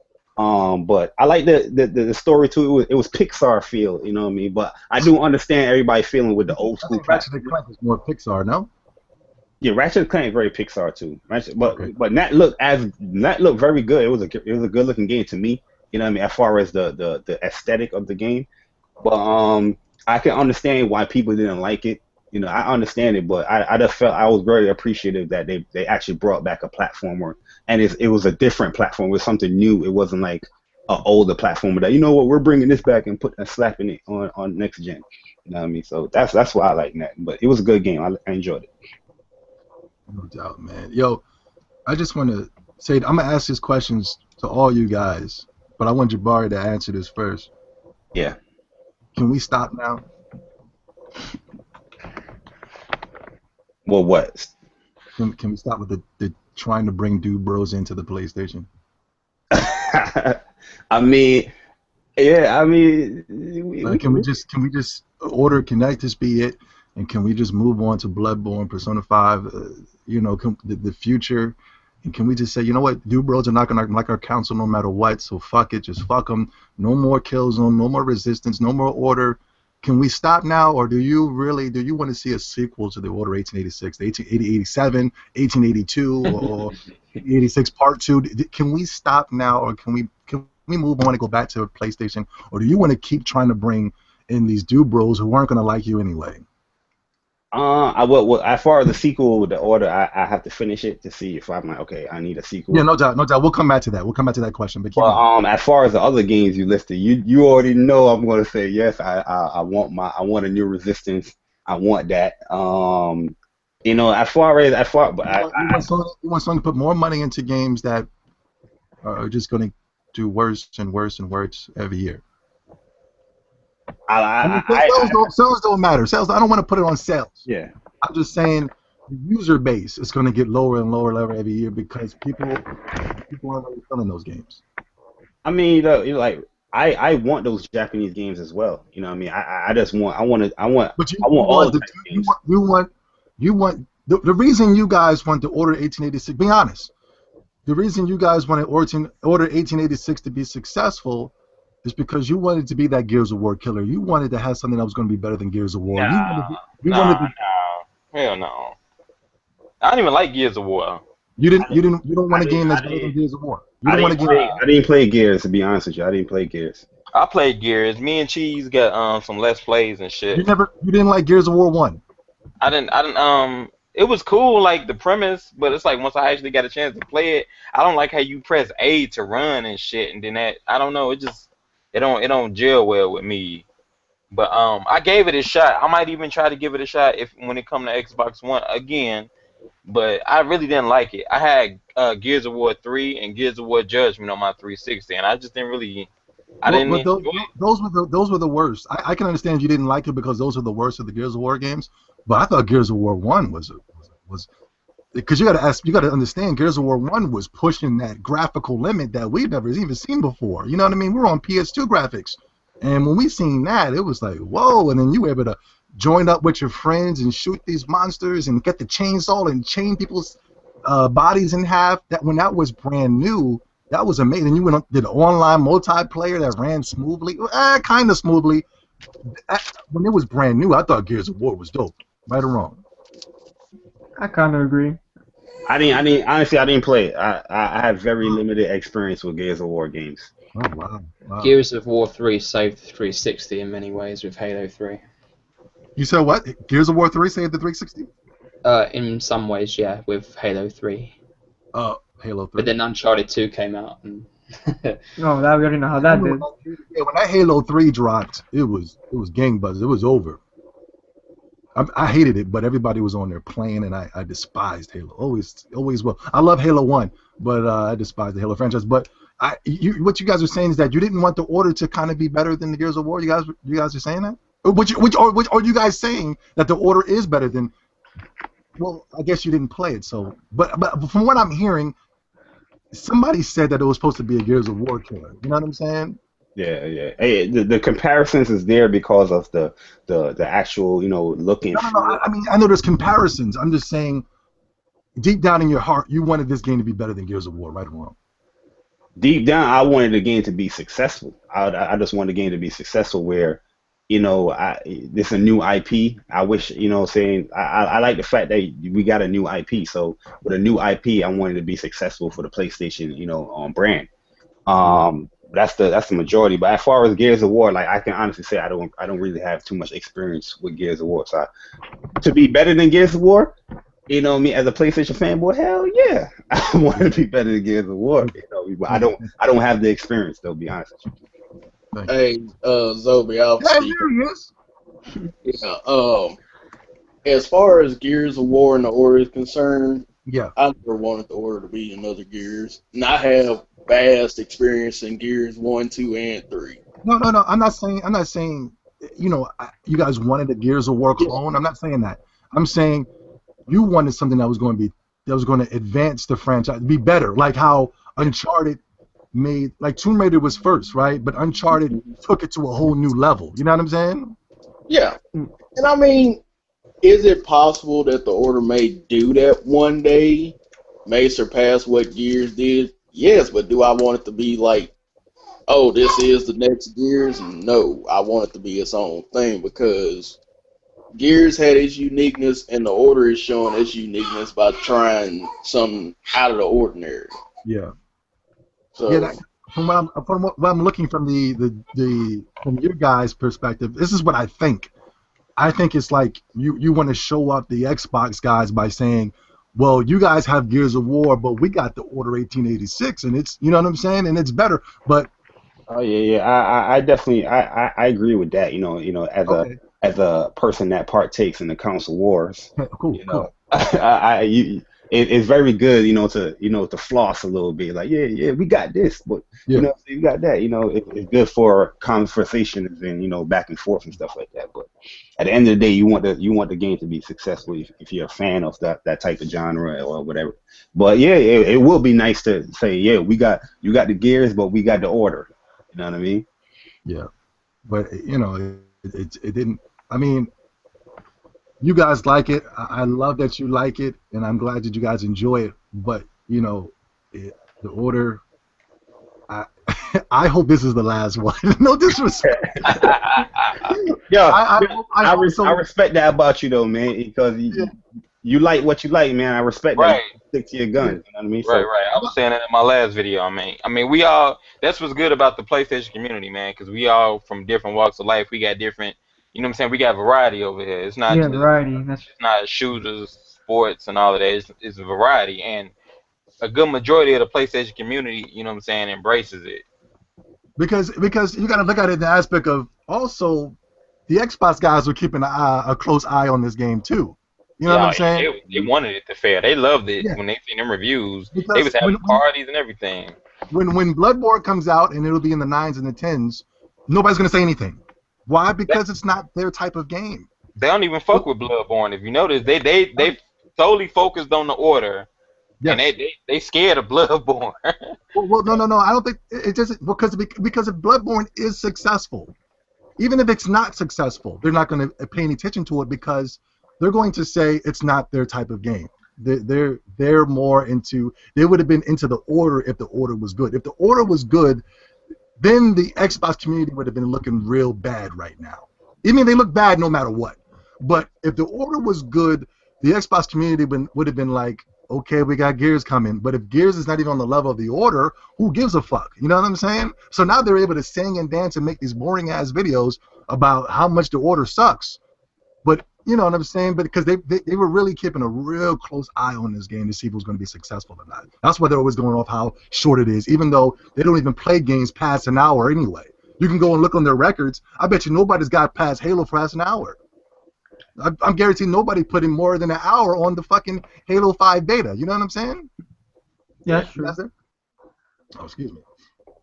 But I like the story too. It was Pixar feel, you know what I mean? But I do understand everybody feeling with the old school. Ratchet & Clank is more Pixar, no? Yeah, Ratchet & Clank is very Pixar too. But Knack looked very good. It was a good looking game to me. You know what I mean? As far as the aesthetic of the game, but I can understand why people didn't like it. I understand it, but I just felt I was very appreciative that they actually brought back a platformer, and it was a different platform. It was something new. It wasn't like an older platformer that we're bringing this back and slapping it on next gen. You know what I mean? So that's why I like that. But it was a good game. I enjoyed it. No doubt, man. Yo, I just want to say I'm gonna ask these questions to all you guys, but I want Jabari to answer this first. Yeah. Can we stop now? Well, what? Can we stop with the trying to bring dude bros into the PlayStation? I mean, yeah. Can we just order? Can that just be it? And can we just move on to Bloodborne, Persona 5? The future And can we just say, you know what, dude bros are not gonna like our council no matter what, so fuck it, just fuck them. No more kill zone, no more resistance, no more order. Can we stop now, or do you want to see a sequel to the Order 1886, the 1887, 1882, or 86 Part 2? Can we stop now, or can we move on and go back to PlayStation, or do you want to keep trying to bring in these dude bros who aren't gonna like you anyway? As far as the sequel with the Order, I have to finish it to see if I'm like, okay, I need a sequel. Yeah, no doubt. We'll come back to that. We'll come back to that question. But keep well, as far as the other games you listed, you already know I'm going to say yes. I want a new Resistance. I want that. You know, but you want Sony to put more money into games that are just going to do worse and worse and worse every year. Sales don't matter. Sales. I don't want to put it on sales. Yeah. I'm just saying the user base is going to get lower and lower and lower every year because people aren't really selling those games. I mean, I want those Japanese games as well. You know what I mean? I want all the games. You want the reason you guys want the Order 1886. Be honest. The reason you guys wanted Order 1886 to be successful is because you wanted to be that Gears of War killer. You wanted to have something that was going to be better than Gears of War. No. Hell no. I don't even like Gears of War. You don't want a game that's better than Gears of War. I didn't play Gears, to be honest with you. I didn't play Gears. I played Gears. Me and Cheese got some Let's Plays and shit. You didn't like Gears of War 1. I didn't it was cool, like the premise, but it's like once I actually got a chance to play it, I don't like how you press A to run and shit, and then I don't know, it don't gel well with me. But I gave it a shot. I might even try to give it a shot when it comes to Xbox One again. But I really didn't like it. I had Gears of War 3 and Gears of War Judgment on my 360, and I just didn't really. Those were the worst. I can understand you didn't like it because those are the worst of the Gears of War games. But I thought Gears of War 1 was because you got to understand Gears of War 1 was pushing that graphical limit that we've never even seen before. You know what I mean? We're on PS2 graphics, and when we seen that, it was like whoa! And then you were able to join up with your friends and shoot these monsters and get the chainsaw and chain people's bodies in half. When that was brand new, that was amazing. You did online multiplayer that ran smoothly, kind of smoothly. When it was brand new, I thought Gears of War was dope. Right or wrong? I kind of agree. I didn't play it. I have very limited experience with Gears of War games. Oh wow. Gears of War 3 saved the 360 in many ways with Halo 3. You said what? Gears of War 3 saved the 360? In some ways, yeah, with Halo 3. Halo 3. But then Uncharted 2 came out. And no, we already know how that did. Yeah, when that Halo 3 dropped, it was gangbusters. It was over. I hated it, but everybody was on there playing, and I despised Halo. Always will. I love Halo 1, but I despise the Halo franchise. But what you guys are saying is that you didn't want the Order to kind of be better than the Gears of War. You guys are saying that? Or are you guys saying that the Order is better than? Well, I guess you didn't play it, so. But from what I'm hearing, somebody said that it was supposed to be a Gears of War killer. You know what I'm saying? Yeah. Hey, the comparisons is there because of the actual, looking. No. I mean, I know there's comparisons. I'm just saying, deep down in your heart, you wanted this game to be better than Gears of War, right or wrong? Deep down, I wanted the game to be successful. I just wanted the game to be successful where, this is a new IP. I wish, saying I like the fact that we got a new IP. So with a new IP, I wanted to be successful for the PlayStation, brand. That's the majority. But as far as Gears of War, like I can honestly say I don't really have too much experience with Gears of War. So to be better than Gears of War, me as a PlayStation fanboy, hell yeah, I want to be better than Gears of War. But I don't have the experience though. Be honest with you. Hey, Zobi, I'll speak. Yeah. As far as Gears of War and the Order is concerned, yeah, I never wanted the Order to be another Gears, and I have vast experience in Gears 1, 2, and 3. No. I'm not saying. You guys wanted a Gears of War clone. I'm not saying that. I'm saying you wanted something that was going to advance the franchise, be better, like how Uncharted made, like Tomb Raider was first, right? But Uncharted took it to a whole new level. You know what I'm saying? Yeah. And I mean, is it possible that the Order may do that one day? may surpass what Gears did? Yes, but do I want it to be like, oh, this is the next Gears? No, I want it to be its own thing because Gears had its uniqueness, and the Order is showing its uniqueness by trying something out of the ordinary. Yeah. So, Yeah. From what I'm looking from from your guys' perspective, this is what I think. I think it's like you want to show up the Xbox guys by saying, well, you guys have Gears of War, but we got the Order 1886, and it's, you know what I'm saying, and it's better. But Oh yeah. I definitely I agree with that. okay, As a person that partakes in the console wars, cool, you know, it's very good, to floss a little bit. Like, yeah, we got this, but yeah, we got that. It's good for conversations and back and forth and stuff like that. But at the end of the day, you want the game to be successful if you're a fan of that type of genre or whatever. But yeah, it will be nice to say, yeah, you got the Gears, but we got the Order. You know what I mean? yeah. But it didn't. I mean, you guys like it. I love that you like it, and I'm glad that you guys enjoy it. But the Order. I hope this is the last one. No disrespect. Yo, I I respect that about you though, man, because you like what you like, man. I respect that. Right. You stick to your guns. You know what I mean? Right. I was saying that in my last video. I mean, we all. That's what's good about the PlayStation community, man, because we all from different walks of life. We got different. You know what I'm saying? We got variety over here. It's not Yeah, just, variety. it's not shooters, sports, and all of that. It's a variety, and a good majority of the PlayStation community, you know what I'm saying, embraces it. because you got to look at it in the aspect of also the Xbox guys were keeping a close eye on this game too. You know what I'm saying? They wanted it to fail. They loved it Yeah. when they seen them reviews. Because They was having parties and everything. when Bloodborne comes out and it'll be in the 9s and the 10s, nobody's gonna say anything. Why? Because it's not their type of game. They don't even fuck with Bloodborne. If you notice, they solely focused on the Order, Yes. and they scared of Bloodborne. Well, no. I don't think it doesn't because if Bloodborne is successful, even if it's not successful, they're not going to pay any attention to it because they're going to say it's not their type of game. They're more into. They would have been into the Order if the Order was good. If the Order was good, then the Xbox community would have been looking real bad right now. I mean, they look bad no matter what. But if the Order was good, the Xbox community would have been like, okay, we got Gears coming. But if Gears is not even on the level of the Order, who gives a fuck? You know what I'm saying? So now they're able to sing and dance and make these boring ass videos about how much the Order sucks. But you know what I'm saying? But because they were really keeping a real close eye on this game to see if it was going to be successful or not. That's why they're always going off how short it is, even though they don't even play games past an hour anyway. You can go and look on their records. I bet you nobody's got past Halo past an hour. I'm guaranteed nobody put in more than an hour on the fucking Halo 5 beta. You know what I'm saying? Yeah, that's true. That's it? Oh, excuse me.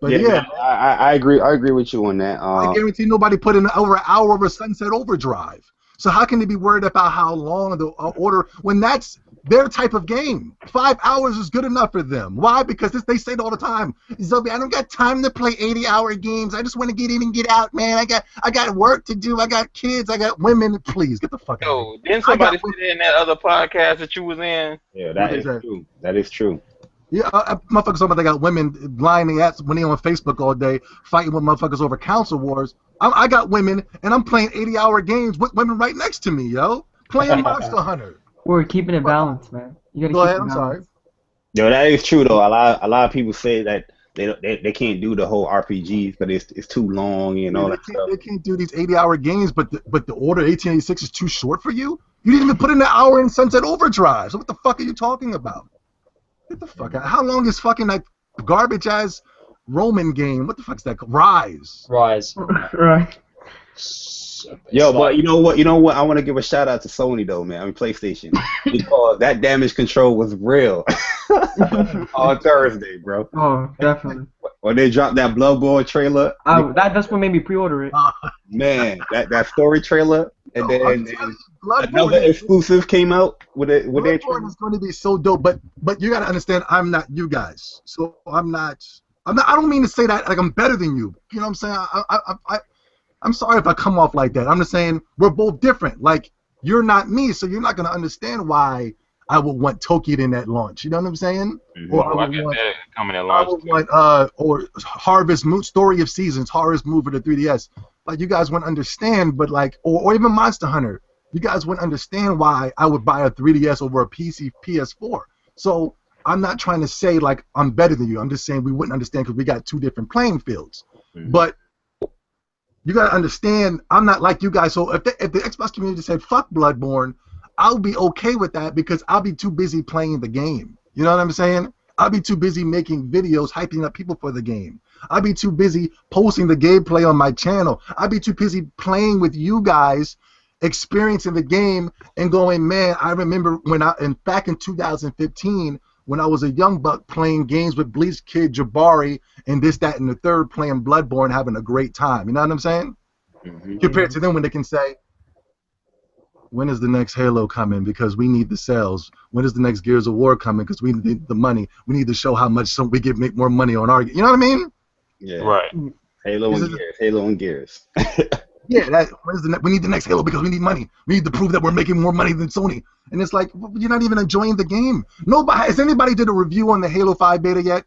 But Yeah, I agree. I agree with you on that. I guarantee nobody put in over an hour over Sunset Overdrive. So how can they be worried about how long the Order when that's their type of game? 5 hours is good enough for them. Why? Because they say it all the time. Zoe, I don't got time to play 80-hour games. I just want to get in and get out, man. I got work to do. I got kids. I got women. Please get the fuck out. Yo, didn't somebody say that in that other podcast that you was in? Yeah, that is true. That is true. Yeah, motherfuckers talking about they got women lying their ass when they on Facebook all day fighting with motherfuckers over console wars. I got women and I'm playing 80-hour games with women right next to me, yo, playing Monster Hunter. We're keeping it balanced, man. You gotta Go keep ahead. it I'm balanced. sorry. Yo, that is true though. A lot of people say that they can't do the whole RPGs, but it's too long and all that stuff. They can't do these 80-hour games, but the Order 1886 is too short for you. You didn't even put in an hour in Sunset Overdrive. So what the fuck are you talking about? Get the fuck out. How long is fucking that garbage ass Roman game? What the fuck's that called? Rise. Right. Yo, but you know what? I want to give a shout out to Sony though, man. I mean PlayStation, because that damage control was real on Thursday, bro. Oh, definitely. When they dropped that Bloodborne trailer, That's what made me pre-order it. man, that story trailer, and then another Bloodborne exclusive came out with it. With their Bloodborne is going to be so dope, but you gotta understand, I'm not you guys, so I'm not. I don't mean to say that like I'm better than you. You know what I'm saying? I'm sorry if I come off like that. I'm just saying we're both different. Like you're not me, so you're not gonna understand why I would want Tokiden at launch. You know what I'm saying? Or I I would got want, that coming at I launch. would want or Harvest Moon, Story of Seasons, Harvest Moon for the 3DS. Like you guys wouldn't understand, but like, or even Monster Hunter, you guys wouldn't understand why I would buy a 3DS over a PC PS4. So I'm not trying to say like I'm better than you. I'm just saying we wouldn't understand because we got two different playing fields. But you gotta understand, I'm not like you guys. So if the Xbox community said fuck Bloodborne, I'll be okay with that because I'll be too busy playing the game. You know what I'm saying? I'll be too busy making videos, hyping up people for the game. I'll be too busy posting the gameplay on my channel. I'll be too busy playing with you guys, experiencing the game, and going, man, I remember when back in 2015, when I was a young buck playing games with Bleach Kid, Jabari, and this, that, and the third, playing Bloodborne, having a great time. You know what I'm saying? Compared to them when they can say, when is the next Halo coming? Because we need the sales. When is the next Gears of War coming? Because we need the money. We need to show how much we can make more money on our. You know what I mean? Yeah. Right. Halo and Gears. Halo and Gears. Yeah. We need the next Halo because we need money. We need to prove that we're making more money than Sony. And it's like you're not even enjoying the game. Has anybody did a review on the Halo 5 beta yet?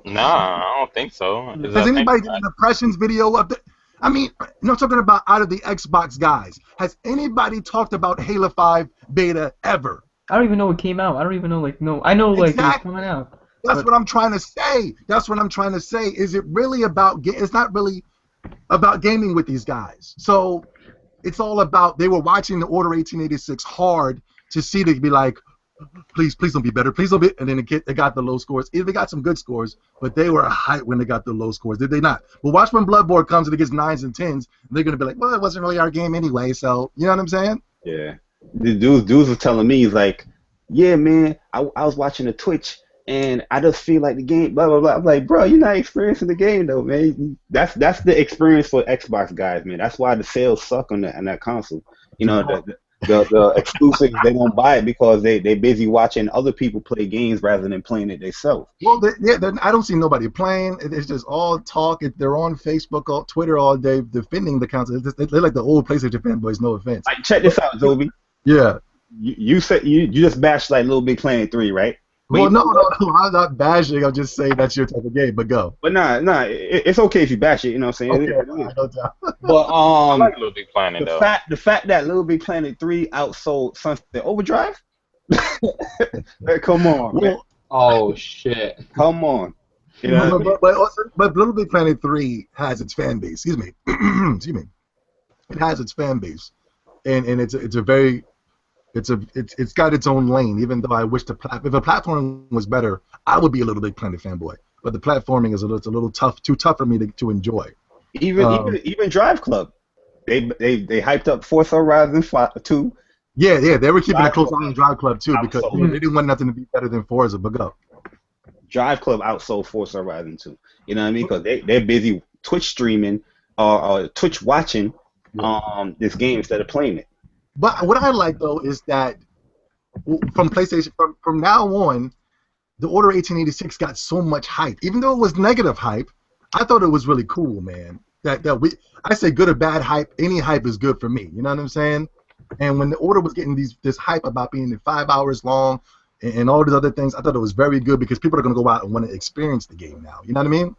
Nah, I don't think so. Has anybody did an impressions video of the? I mean, I'm talking about out of the Xbox guys. Has anybody talked about Halo 5 beta ever? I don't even know it came out. I don't even know, I know, it was coming out. That's what I'm trying to say. That's what I'm trying to say. Is it really about, it's not really about gaming with these guys. So it's all about, they were watching the Order 1886 hard to see, to be like, please don't be better, please don't be, and then they got the low scores. They got some good scores, but they were hyped when they got the low scores, did they not? But watch when Bloodborne comes and it gets 9s and 10s, and they're gonna be like, well, it wasn't really our game anyway, so you know what I'm saying? Yeah. The dudes was telling me, he's like, yeah, man, I was watching the Twitch and I just feel like the game, blah blah blah. I'm like, bro, you're not experiencing the game though, man. That's the experience for Xbox guys, man. That's why the sales suck on that console. You know, the exclusives, they don't buy it because they busy watching other people play games rather than playing it themselves. Well, I don't see nobody playing. It's just all talk. They're on Facebook, Twitter all day defending the console. They're like the old PlayStation fanboys. No offense. Like, check this out, Zobi. Yeah. You said you just bashed like Little Big Planet 3, right? Well, no, I'm not bashing. I'm just saying that's your type of game. But go. But nah, it's okay if you bash it. You know what I'm saying? Okay, no doubt. But I like Little Big Planet though. The fact that Little Big Planet 3 outsold Sunset Overdrive. Come on, man. Oh shit. Come on. You know? But Little Big Planet 3 has its fan base. Excuse me. Excuse me. It has its fan base, and it's got its own lane. Even though I wish if the platforming was better, I would be a Little Big Planet fanboy. But the platforming is a little tough, too tough for me to enjoy. Even Drive Club, they hyped up Forza Horizon 2. Yeah, they were keeping a close eye on Drive Club too because they didn't want nothing to be better than Forza. But go. Drive Club outsold Forza Horizon 2. You know what I mean? Because they're busy Twitch streaming or Twitch watching this game instead of playing it. But what I like though is that from PlayStation, from now on, the Order 1886 got so much hype. Even though it was negative hype, I thought it was really cool, man. I say good or bad hype, any hype is good for me. You know what I'm saying? And when the Order was getting this hype about being 5 hours long and all these other things, I thought it was very good because people are going to go out and want to experience the game now. You know what I mean?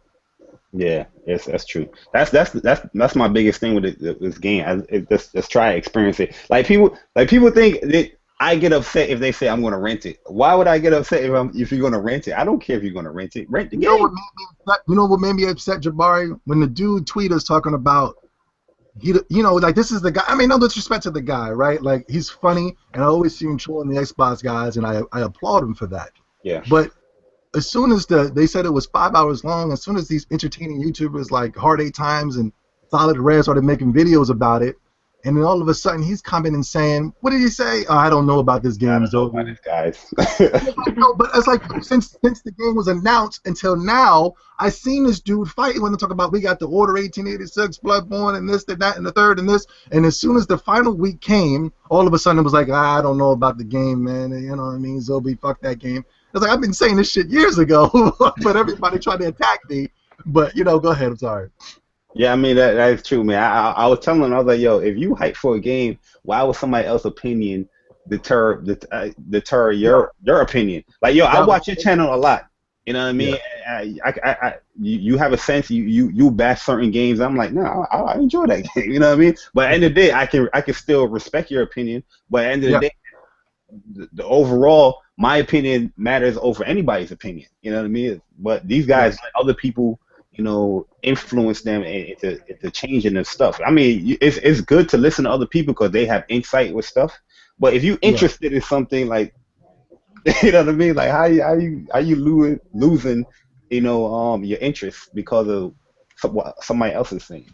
Yeah, yes, that's true. That's my biggest thing with this game. Just try to experience it. Like people think that I get upset if they say I'm going to rent it. Why would I get upset if you're going to rent it? I don't care if you're going to rent it. Rent the game. You know what made me upset, Jabari? When the dude tweeted us talking about like this is the guy. I mean, no disrespect to the guy, right? Like he's funny, and I always see him trolling the Xbox guys, and I applaud him for that. Yeah. But as soon as they said it was 5 hours long, as soon as these entertaining YouTubers like Hard 8 Times and Solid Red started making videos about it, and then all of a sudden he's commenting saying, "What did he say? Oh, I don't know about this game." I don't know about this, guys. No, but it's like since the game was announced until now, I seen this dude fighting when they talk about we got the Order 1886, Bloodborne, and this, that, and the third, and this. And as soon as the final week came, all of a sudden it was like, I don't know about the game, man. You know what I mean? Zobi, fuck that game. It's like I've been saying this shit years ago, but everybody tried to attack me. But go ahead. I'm sorry. Yeah, I mean that is true, man. I was telling them, I was like, yo, if you hype for a game, why would somebody else's opinion deter your opinion. Like, yo, I watch your channel a lot. You know what I mean? Yeah. You have a sense. You bash certain games. I'm like, no, I enjoy that game. You know what I mean? But at the end of the day, I can still respect your opinion. But at the end of the day, the overall, my opinion matters over anybody's opinion. You know what I mean? But these guys, let other people, you know, influence them into changing their stuff. I mean, it's good to listen to other people because they have insight with stuff. But if you're interested in something like, you know what I mean? Like, how you losing, you know, your interest because of what somebody else is saying?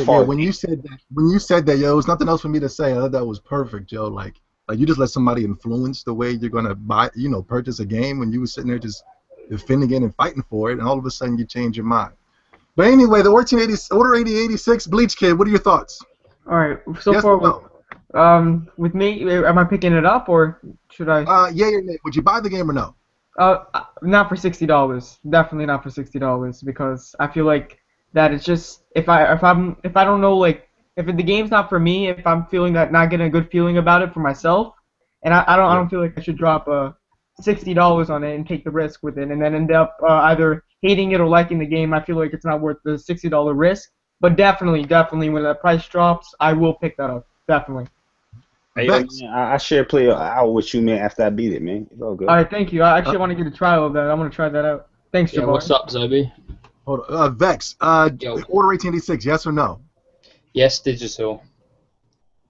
When you said that, yo, there's nothing else for me to say. I thought that was perfect, Joe. Like you just let somebody influence the way you're gonna purchase a game when you were sitting there just defending it and fighting for it, and all of a sudden you change your mind. But anyway, the Order 8086 Bleach Kid. What are your thoughts? All right, so far. With me, am I picking it up or should I? Yeah, would you buy the game or no? Not for $60. Definitely not for $60 because I feel like that it's just if I don't know, like, if the game's not for me, if I'm feeling that not getting a good feeling about it for myself, and I don't feel like I should drop $60 on it and take the risk with it and then end up either hating it or liking the game. I feel like it's not worth the $60 risk. But definitely when the price drops, I will pick that up. Definitely. Hey, man, I share play an hour with you, man, after I beat it, man. It's all good. All right, thank you. I actually want to get a trial of that. I'm going to try that out. Thanks, Jabbar. Yeah, what's up, Zobi? Hold on. Vex, Order 1886, yes or no? Yes, digital.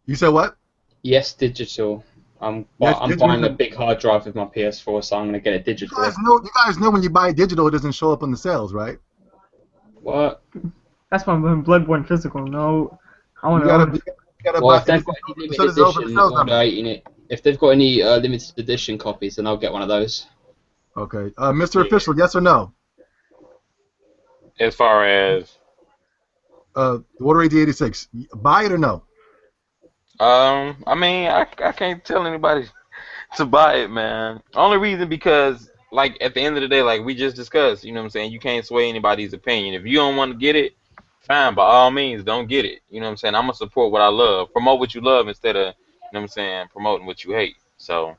You said what? Yes, digital. I'm buying a big hard drive with my PS4, so I'm going to get it digital. You guys know when you buy digital, it doesn't show up on the sales, right? What? That's why I'm doing Bloodborne physical. No, I want to. Well, if they've got any limited edition, if they've got any limited edition copies, then I'll get one of those. Okay, Mr. Official, yes or no? As far as Order 8086, buy it or no? I mean, I can't tell anybody to buy it, man. Only reason because, like, at the end of the day, like we just discussed, you know what I'm saying? You can't sway anybody's opinion. If you don't want to get it, fine, by all means, don't get it. You know what I'm saying? I'm going to support what I love. Promote what you love instead of, you know what I'm saying, promoting what you hate. So.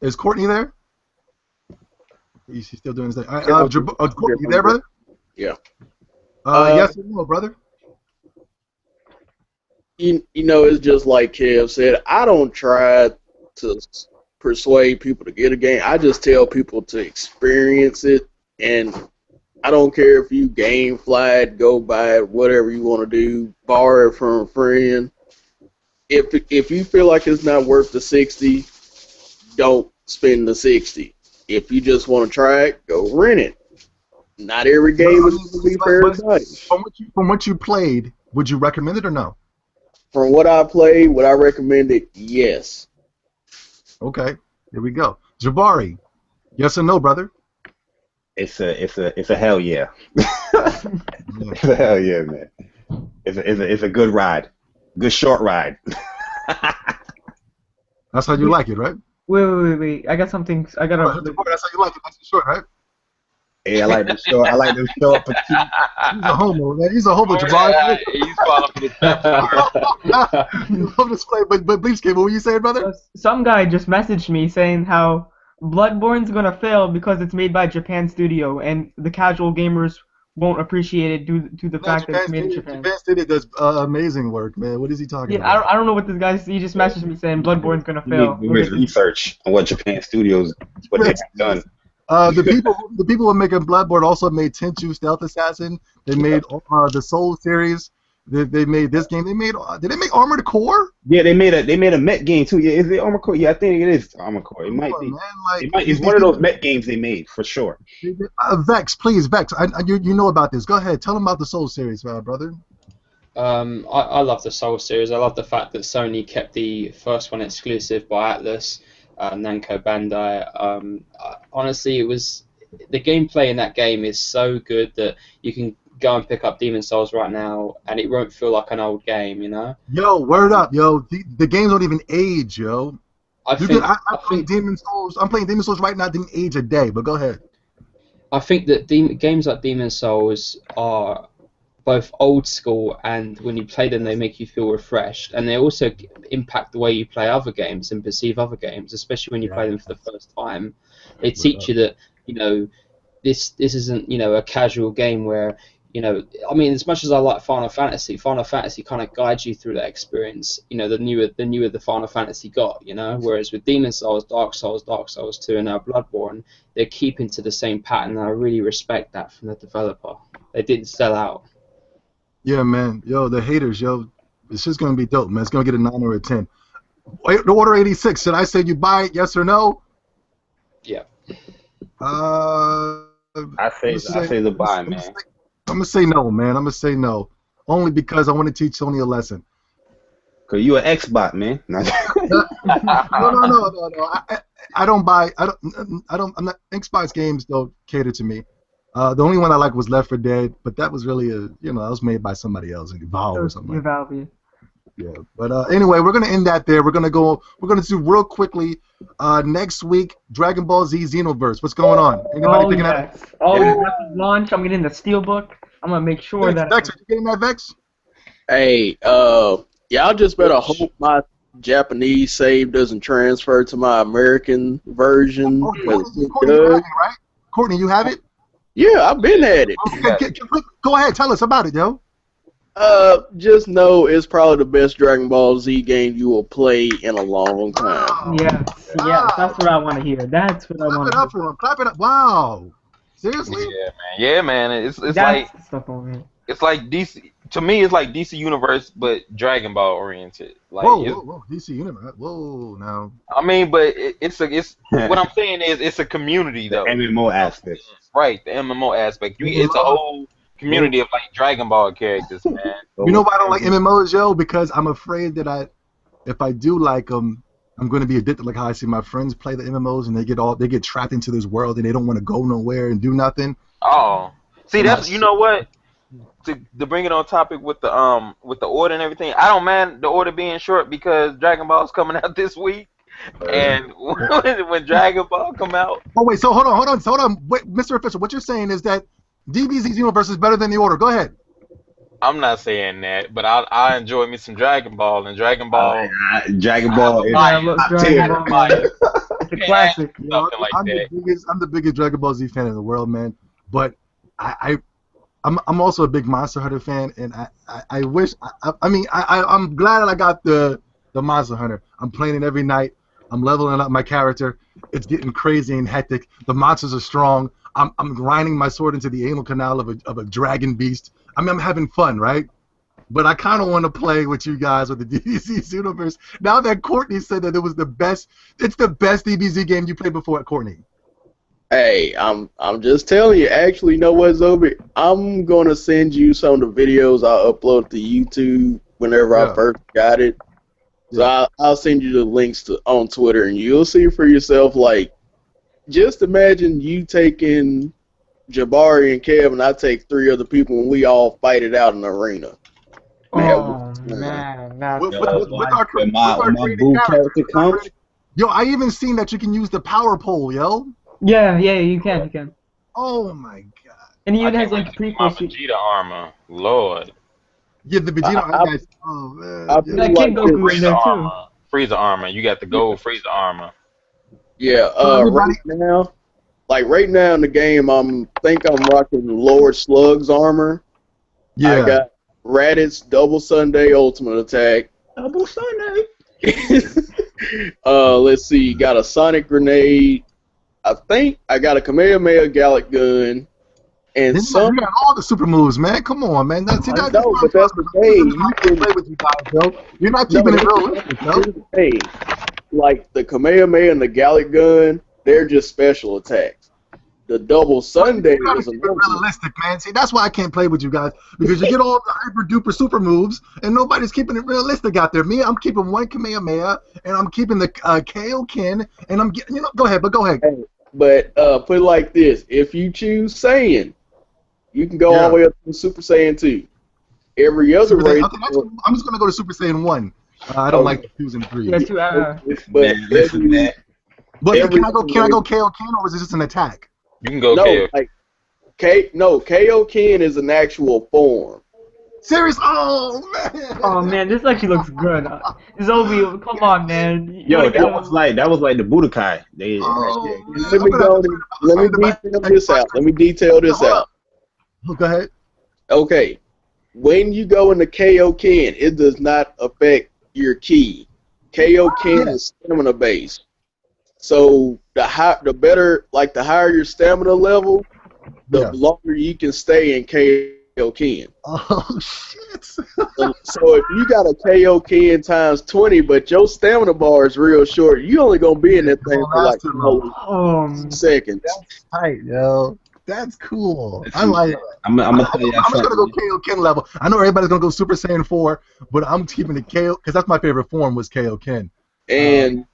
Is Courtney there? Is she still doing his thing? Courtney, you there, brother? Yeah. Yes or no, brother? You know, it's just like Kev said. I don't try to persuade people to get a game. I just tell people to experience it, and I don't care if you game fly it, go buy it, whatever you want to do, borrow it from a friend. If you feel like it's not worth the 60, don't spend the 60. If you just want to try it, go rent it. Not every game is going to be for everybody. From what you played, would you recommend it or no? From what I played, would I recommend it? Yes. Okay, here we go. Jabari, yes or no, brother? It's a hell yeah. It's a hell yeah, man. It's a good ride, good short ride. That's how you like it, right? Wait. I got something. I got a. That's how you like it. That's short, right? Hey, I like this show. I like this show up. He's a homo, man. He's a homo, Jabari. Yeah, he's falling for the But Bleach Kid, what were you saying, brother? Some guy just messaged me saying how Bloodborne's gonna fail because it's made by Japan Studio and the casual gamers won't appreciate it due to the fact that it's made in Japan. Japan Studio does amazing work, man. What is he talking about? Yeah, I don't know what this guy. He just messaged me saying Bloodborne's gonna fail. Do his research on what Japan Studios what they've done. The people who are making Bloodborne also made Tenchu Stealth Assassin. They made the Soul series. They made this game. Did they make Armored Core? Yeah, they made a Met game too. Yeah, is it Armored Core? Yeah, I think it is Armored Core. It might be. It's one of those Met games they made for sure. Vex, please, Vex. You know about this. Go ahead. Tell them about the Soul series, brother. I love the Soul series. I love the fact that Sony kept the first one exclusive by Atlas, Namco Bandai. Honestly, the gameplay in that game is so good that you can go and pick up Demon's Souls right now, and it won't feel like an old game, you know? Yo, word up, yo. The games don't even age, yo. I'm playing Demon's Souls. I'm playing Demon's Souls right now. It didn't age a day, but go ahead. I think that games like Demon's Souls are both old school and when you play them, they make you feel refreshed, and they also impact the way you play other games and perceive other games, especially when you play them for the first time. They teach you that, you know, this isn't, you know, a casual game where, you know, I mean, as much as I like Final Fantasy kind of guides you through that experience. You know, the newer the Final Fantasy got, you know, whereas with Demon Souls, Dark Souls 2, and now Bloodborne, they're keeping to the same pattern, and I really respect that from the developer. They didn't sell out. Yeah, man. Yo, the haters, yo, it's just gonna be dope, man. It's gonna get a 9 or a 10. Wait, the Order 86. Should I say you buy it? Yes or no? Yeah. I say the buy, man. I'm gonna say no, man. I'm gonna say no, only because I want to teach Sony a lesson. Cause you an Xbot, man. No. I don't buy. I don't. I'm not. Xbox games don't cater to me. The only one I like was Left 4 Dead, but that was really that was made by somebody else, like Valve or something. Like Valve, yeah. Yeah, but anyway, we're gonna end that there. We're gonna do real quickly. Next week, Dragon Ball Z Xenoverse. What's going on? Anybody thinking that? Launch. I'm getting the Steelbook. I'm gonna make sure that. Vex, are you getting that, Vex? Hey, y'all just better hope my Japanese save doesn't transfer to my American version. Oh, Courtney, you have it, right? Courtney, you have it? Yeah, I've been at it. Okay, go ahead, tell us about it, yo. Just know it's probably the best Dragon Ball Z game you will play in a long time. Wow. Yes, that's what I want to hear. That's what I want to hear. Clap it up for him. Clap it up. Wow. Seriously? Yeah, man. It's like DC. To me, it's like DC Universe, but Dragon Ball oriented. Like, whoa, DC Universe. Whoa, now. I mean, but it's what I'm saying is it's a community though. The MMO aspect. Right, the MMO aspect. It's a whole community of like Dragon Ball characters, man. You know why I don't like MMOs, yo? Because I'm afraid that if I do like them, I'm going to be addicted. Like how I see my friends play the MMOs and they get trapped into this world and they don't want to go nowhere and do nothing. Oh, see, that's you know what? To bring it on topic with the order and everything, I don't mind the order being short because Dragon Ball's coming out this week, and when Dragon Ball come out. Oh wait, so hold on. Wait, Mr. Official, what you're saying is that DBZ's Universe is better than the order. Go ahead. I'm not saying that, but I enjoy me some Dragon Ball, and Dragon Ball. Dragon Ball is it's a classic. I'm the biggest Dragon Ball Z fan in the world, man. But I'm also a big Monster Hunter fan, and I wish I'm glad that I got the Monster Hunter. I'm playing it every night. I'm leveling up my character. It's getting crazy and hectic. The monsters are strong. I'm grinding my sword into the anal canal of a dragon beast. I mean, I'm having fun, right? But I kind of want to play with you guys with the DBZ Universe. Now that Courtney said that it was the best, it's the best DBZ game you played before, Courtney. Hey, I'm just telling you. Actually, you know what, Zobi? I'm gonna send you some of the videos I upload to YouTube whenever I first got it. So I'll send you the links on Twitter, and you'll see for yourself. Like, just imagine you taking Jabari and Kev, and I take 3 other people, and we all fight it out in the arena. Man, with our boo character comes. Yo, I even seen that you can use the power pole, yo. Yeah, you can. Oh my god. And he even has like prequel. Vegeta armor, Lord. Yeah, the Vegeta armor. Oh man. That King Goku in there too. Frieza armor. You got the gold Frieza armor. Yeah. Right now in the game, I'm rocking Lord Slug's armor. Yeah. I got Raditz Double Sunday Ultimate Attack. Double Sunday. Let's see. Got a Sonic Grenade. I think I got a Kamehameha Gallic Gun. And you got all the super moves, man. Come on, man. But that's the thing. You can play with you guys, yo. You're not keeping it realistic, yo. Hey, like the Kamehameha and the Gallic Gun, they're just special attacks. The Double Sunday is realistic, man. See, that's why I can't play with you guys, because you get all the hyper duper super moves, and nobody's keeping it realistic out there. Me, I'm keeping one Kamehameha, and I'm keeping the Kaioken, and I'm getting, go ahead. Hey, but put it like this: if you choose Saiyan, you can go all the way up to Super Saiyan 2. Every other race. I'm just gonna go to Super Saiyan 1. I don't like 2s and 3s. Yeah, 2. But listen, man. But can I go Kaioken, or is it just an attack? You can go KO. Kaioken is an actual form. Serious? Oh man. Oh man, this actually looks good. Zobi, come on, man. You Yo, wanna that was like the Budokai. Oh, man. Let me go. Let me detail this out. Let me detail this Hold out. up. Oh, go ahead. Okay, when you go into Kaioken, it does not affect your ki. Kaioken is stamina based. So the better, like the higher your stamina level, the longer you can stay in Kaioken. Oh shit. So if you got a Kaioken times 20, but your stamina bar is real short, you only gonna be in that thing for like seconds. That's tight, yo. That's cool. I like it. I'm gonna tell you I'm just gonna go Kaioken level. I know everybody's gonna go Super Saiyan 4, but I'm keeping the KO because that's my favorite form was Kaioken. And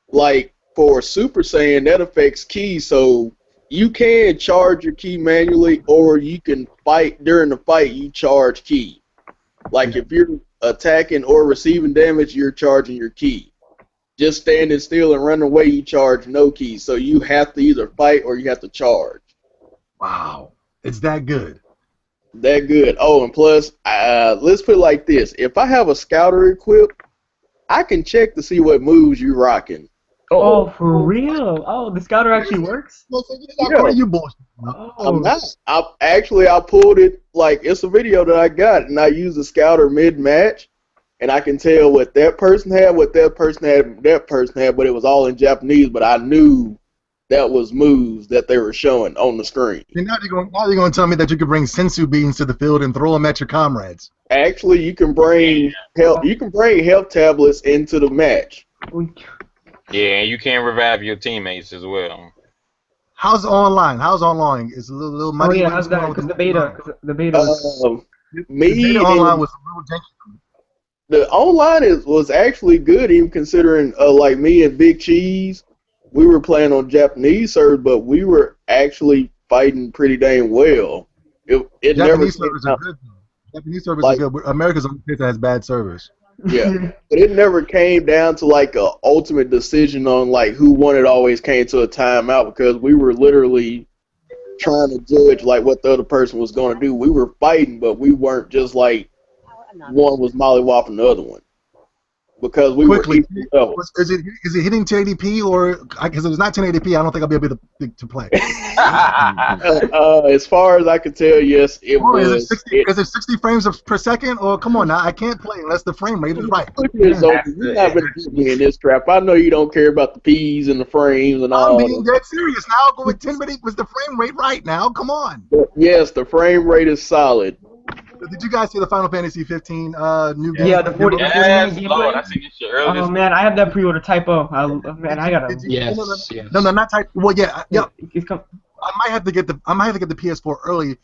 like for Super Saiyan, that affects ki, so you can charge your ki manually, or you can fight during the fight. You charge ki. Like if you're attacking or receiving damage, you're charging your ki. Just standing still and running away, you charge no ki. So you have to either fight or you have to charge. Wow, it's that good. That good. Oh, and plus, let's put it like this: if I have a scouter equipped, I can check to see what moves you rocking. Oh, for real? Oh, the scouter actually works? What are you bullshit? I'm not. I pulled it, like, it's a video that I got, and I used the scouter mid-match, and I can tell what that person had, what that person had, but it was all in Japanese, but I knew that was moves that they were showing on the screen. And now you're going to tell me that you can bring sensu beans to the field and throw them at your comrades. Actually, you can bring health tablets into the match. Yeah, and you can revive your teammates as well. How's online? It's a little muddy. Oh yeah, how's that? Because the beta. The beta online was a little janky. The online was actually good, even considering like me and Big Cheese, we were playing on Japanese servers, but we were actually fighting pretty dang well. Japanese servers are good. Japanese servers are good. But America's the only place that has bad servers. Yeah, but it never came down to like a ultimate decision on like who won. It always came to a timeout because we were literally trying to judge like what the other person was going to do. We were fighting, but we weren't just like one was mollywhopping the other one because we were equal level. Is it hitting 1080p or because if it's not 1080p, I don't think I'll be able to play. As far as I can tell, yes, it was. Is it 60 frames per second? Or come on now, I can't play unless the frame rate is right. You're not going to get me in this trap. I know you don't care about the P's and the frames and all. I'm being dead serious now. Go with 1080. Was the frame rate right now? Come on. Yes, the frame rate is solid. Did you guys see the Final Fantasy 15 new game? Yeah, the 40 Yes, minute Lord, gameplay. I seen this shit earlier. Oh man, I have that pre-order typo. Man, I gotta. Yes. No, not type. Well, yeah. It's come. I might have to get the PS4 early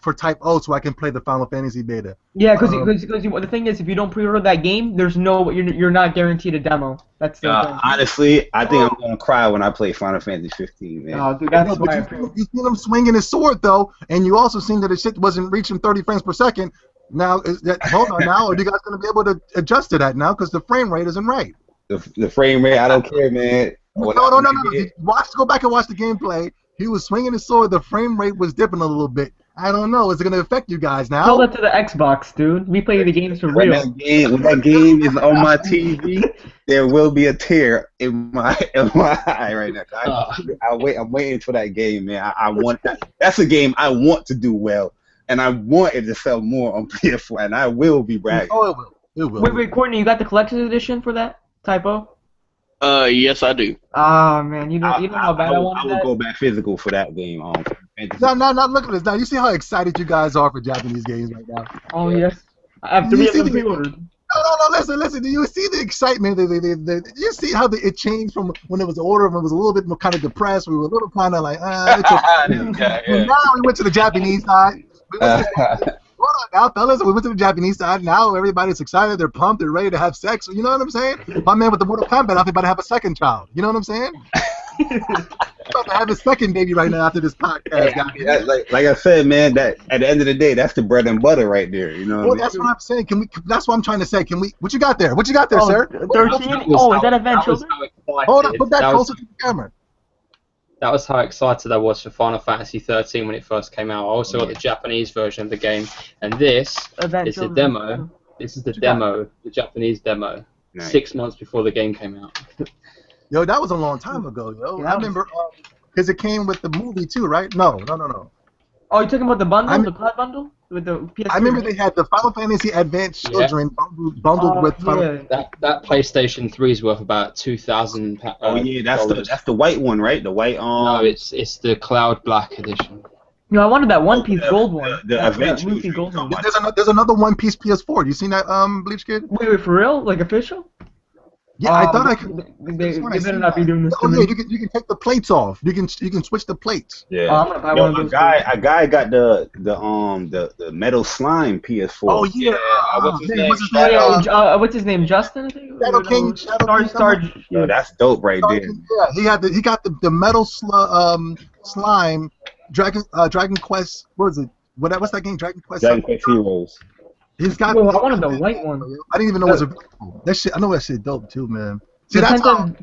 for Type O so I can play the Final Fantasy beta. Yeah, because the thing is, if you don't pre-order that game, there's you're not guaranteed a demo. That's the thing. Honestly, I think I'm gonna cry when I play Final Fantasy 15, man. Oh, dude, that's why. You seen him swinging his sword though, and you also seen that his shit wasn't reaching 30 frames per second. Now, hold on now, are you guys gonna be able to adjust to that now? Because the frame rate isn't right. The frame rate, I don't care, man. No. Go back and watch the gameplay. He was swinging his sword. The frame rate was dipping a little bit. I don't know. Is it going to affect you guys now? Tell that to the Xbox, dude. We play the games for real. When that game is on my TV, there will be a tear in my eye right now. I'm waiting for that game, man. I want that. That's a game I want to do well, and I want it to sell more on PS4, and I will be bragging. Oh, it will. It will. Wait, Courtney, you got the collector's edition for that typo? Yes, I do. Oh man, you know how bad I wanted that. I will go back physical for that game. No, look at this. Now you see how excited you guys are for Japanese games right now. Oh yes, I have 3 of them pre-ordered. No, listen. Do you see the excitement? You see how it changed from when it was the order when it was a little bit more kind of depressed. We were a little kind of like, it's okay. Yeah. Now we went to the Japanese side. Hold on now, fellas. We went to the Japanese side. Now everybody's excited. They're pumped. They're ready to have sex. You know what I'm saying? My man with the Mortal Kombat outfit about to have a second child. You know what I'm saying? He's about to have his second baby right now after this podcast. Like I said, man, that at the end of the day, that's the bread and butter right there. You know. Well, that's what I'm saying. That's what I'm trying to say. Can we? What you got there? What you got there, sir? 13? Oh, is that Event Children? Hold on. Put that closer to the camera. That was how excited I was for Final Fantasy 13 when it first came out. I also got the Japanese version of the game, and this is the demo. This is the demo, the Japanese demo, 6 months before the game came out. Yo, that was a long time ago, yo. I remember, because it came with the movie too, right? No. Oh, you're talking about the bundle, the cloud bundle with the PS3? I remember they had the Final Fantasy Advanced Children bundled with Final. That PlayStation 3 is worth about $2,000. Oh yeah, that's the white one, right? The white. No, it's the Cloud Black edition. No, I wanted that One Piece gold one. The Advanced Luffy gold one. There's another One Piece PS4. You seen that, Bleach Kid? Wait, for real? Like official? Yeah, I thought I could. They better not be doing this. Oh yeah, you can take the plates off. You can switch the plates. Yeah. I'm gonna buy one of those. A guy got the metal slime PS4. Oh yeah. What's his name? Justin, I think. Shadow King. Yo, that's dope right there. Yeah, he got the metal slime. Dragon Quest. What is it? What's that game? Dragon Quest. Dragon Quest Heroes. He's got. I wanted the white one. I didn't even know it was available. That shit. I know that shit dope too, man. See, that's how.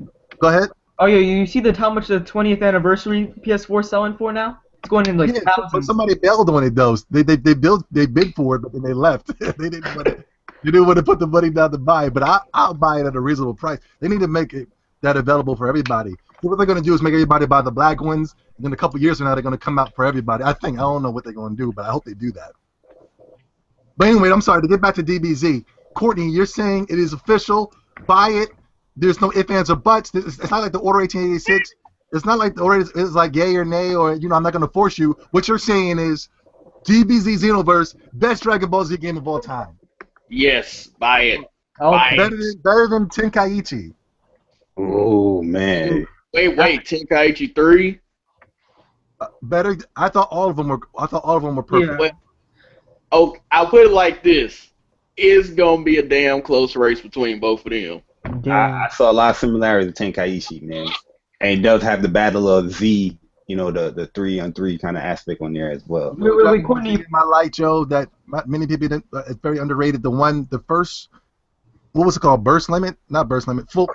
Go ahead. Oh yeah, you see how much the 20th anniversary PS4 selling for now? It's going in like thousands. But somebody bailed on it though. They bid for it, but then they left. They didn't want to put the money down to buy it. But I'll buy it at a reasonable price. They need to make it that available for everybody. What they're gonna do is make everybody buy the black ones, and then a couple years from now they're gonna come out for everybody. I don't know what they're gonna do, but I hope they do that. But anyway, I'm sorry, to get back to DBZ. Courtney, you're saying it is official. Buy it. There's no ifs, ands, or buts. It's not like the Order 1886. It's not like the Order is like yay or nay, or I'm not going to force you. What you're saying is DBZ Xenoverse, best Dragon Ball Z game of all time. Yes, buy it. Better than Tenkaichi. Oh, man. Wait, Tenkaichi 3? Better. I thought all of them were perfect. Yeah. Oh, I'll put it like this: it's gonna be a damn close race between both of them. I saw a lot of similarities with Tenkaichi, man, and it does have the Battle of Z, the 3-on-3 kind of aspect on there as well. Really, Courtney, my light, Joe, that many people didn't. It's very underrated. The first, what was it called? Burst limit? Not burst limit. What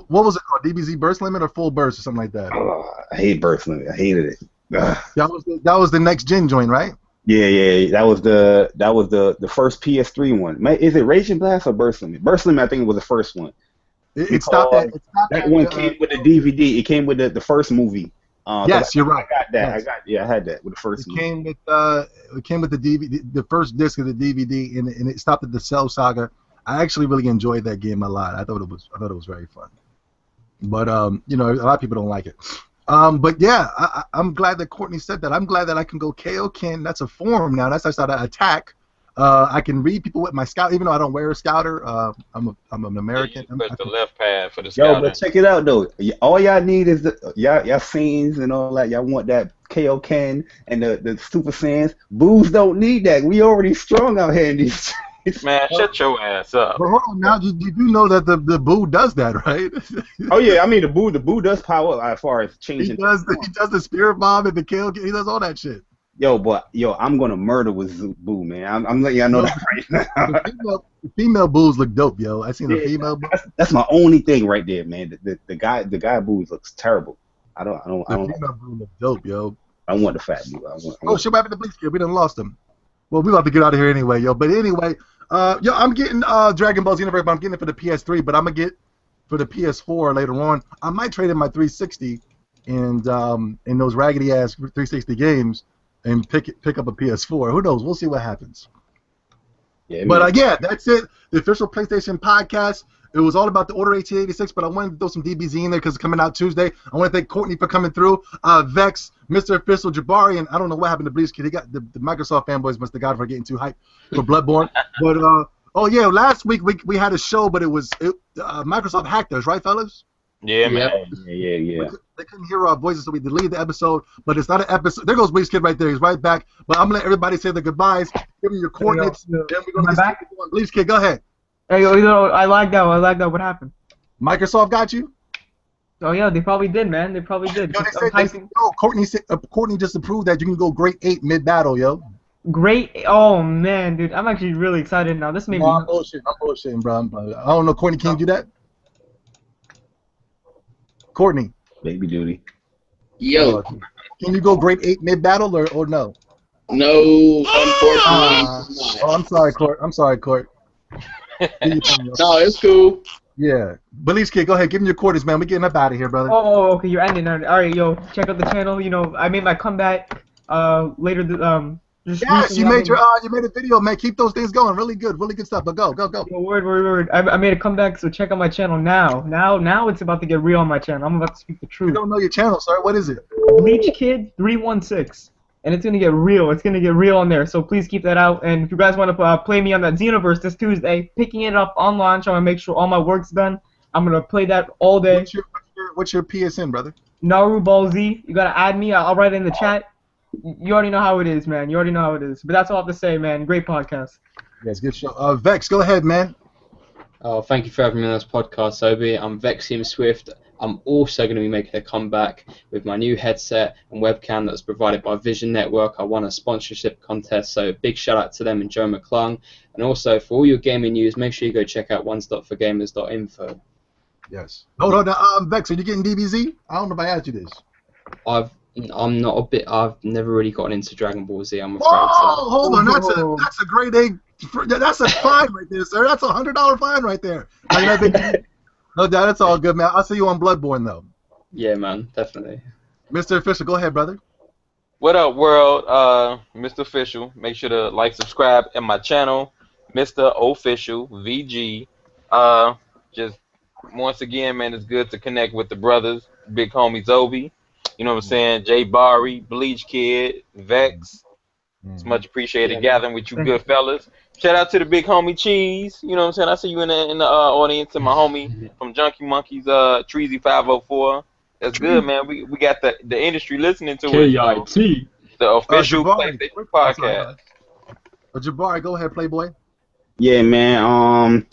was it called? DBZ burst limit or full burst or something like that? Oh, I hate burst limit. I hated it. That was the next gen joint, right? Yeah. That was the first PS3 one. Is it Raging Blast or Burst Limit? Burst Limit, I think it was the first one. It stopped that. That one came with the DVD. It came with the first movie. Yes, you're right. I got that. Yes. I had that with the first movie. It came with the DVD, the first disc of the DVD, and it stopped at the Cell Saga. I actually really enjoyed that game a lot. I thought it was very fun. But a lot of people don't like it. But yeah, I'm glad that Courtney said that. I'm glad that I can go Kaioken. That's a form now. That's not an attack. I can read people with my scout, even though I don't wear a scouter. I'm an American. You push the left pad for the scouter. Yo, but check it out though. All y'all need is y'all scenes and all that. Y'all want that Kaioken and the Super Saiyans. Boos don't need that. We already strong out here in these. Man, shut your ass up. But hold on, now you do know that the Boo does that, right? Oh yeah, I mean the Boo does power up as far as changing. He does the spirit bomb and the kill. He does all that shit. Yo, I'm gonna murder with Boo, man. I'm letting y'all know that right now. The female Boos look dope, yo. I seen the female Boo. That's my only thing right there, man. The guy Boos looks terrible. I don't. The female Boo look dope, yo. I want the fat Boo. Oh shit! What happened to Bleach Kid? We done lost him. Well, we about to get out of here anyway, yo. But anyway. I'm getting Dragon Ball Xenoverse, but I'm getting it for the PS3, but I'm going to get for the PS4 later on. I might trade in my 360 and in those raggedy-ass 360 games and pick up a PS4. Who knows? We'll see what happens. Yeah, but that's it. The official PlayStation podcast. It was all about the Order 1886, but I wanted to throw some DBZ in there because it's coming out Tuesday. I want to thank Courtney for coming through. Vex, Mr. Official, Jabari, and I don't know what happened to Bleach Kid. He got the Microsoft fanboys must have got for getting too hyped for Bloodborne. But last week we had a show, but Microsoft hacked us, right, fellas? Yeah, man. Yeah. They couldn't hear our voices, so we deleted the episode. But it's not an episode. There goes Bleach Kid right there. He's right back. But I'm gonna let everybody say their goodbyes. Give them your coordinates. Then we're gonna get Bleach Kid. Go ahead. Hey, I like that. What happened? Microsoft got you? Oh yeah, they probably did, man. They probably did. Courtney just approved that you can go grade 8 mid-battle, yo. Oh man, dude, I'm actually really excited now. This made me. I'm bullshitting, bro. I don't know, Courtney, can you do that? Courtney. Baby duty. Yo. Can you go grade 8 mid battle or no? No, unfortunately not. Oh, I'm sorry, Court. I'm sorry, Court. No, it's cool. Yeah. Bleach Kid, go ahead. Give him your quarters, man. We're getting up out of here, brother. Oh, okay, you're ending it. All right, yo, check out the channel. You know, I made my comeback. Later, just Yes, recently, you made a video, man. Keep those things going. Really good stuff. But go. Yo, word. I made a comeback, so check out my channel now. Now it's about to get real on my channel. I'm about to speak the I truth. don't know your channel, sir. What is it? Bleach Kid 316, and it's gonna get real. It's gonna get real on there. So please keep that out. And if you guys want to play me on that Xenoverse this Tuesday, picking it up on launch, I want to make sure all my work's done. I'm gonna play that all day. What's your PSN, brother? Naru Ball Z. You gotta add me. I'll write it in the chat. You already know how it is, man. You already know how it is. But that's all I have to say, man. Great podcast. Yes, good show. Vex, go ahead, man. Oh, thank you for having me on this podcast, Sobi. I'm Vexium Swift. I'm also going to be making a comeback with my new headset and webcam that's provided by Vision Network. I won a sponsorship contest, so big shout out to them and Joe McClung. And also, for all your gaming news, make sure you go check out onestopforgamers.info. Yes. Hold on, Vex, are you getting DBZ? I don't know if I asked you this. I'm not a bit. I've never really gotten into Dragon Ball Z. I'm afraid. Oh, hold on. That's a great egg. That's a fine right there, sir. That's $100 fine right there. No doubt, it's all good, man. I'll see you on Bloodborne, though. Yeah, man, definitely. Mr. Official, go ahead, brother. What up, world? Mr. Official. Make sure to like, subscribe, and my channel, Mr. Official VG. Just once again, man, it's good to connect with the brothers, big homie Zobi. You know what I'm saying? Jay Bari, Bleach Kid, Vex. It's much appreciated gathering with you good fellas. Shout out to the big homie Cheese. You know what I'm saying? I see you in the audience, and my homie from Junkie Monkeys, Treasy 504. That's good, man. We got the industry listening to it. KIT. The official Jabari. PlayStation podcast. Jabari, go ahead, Playboy. Yeah, man.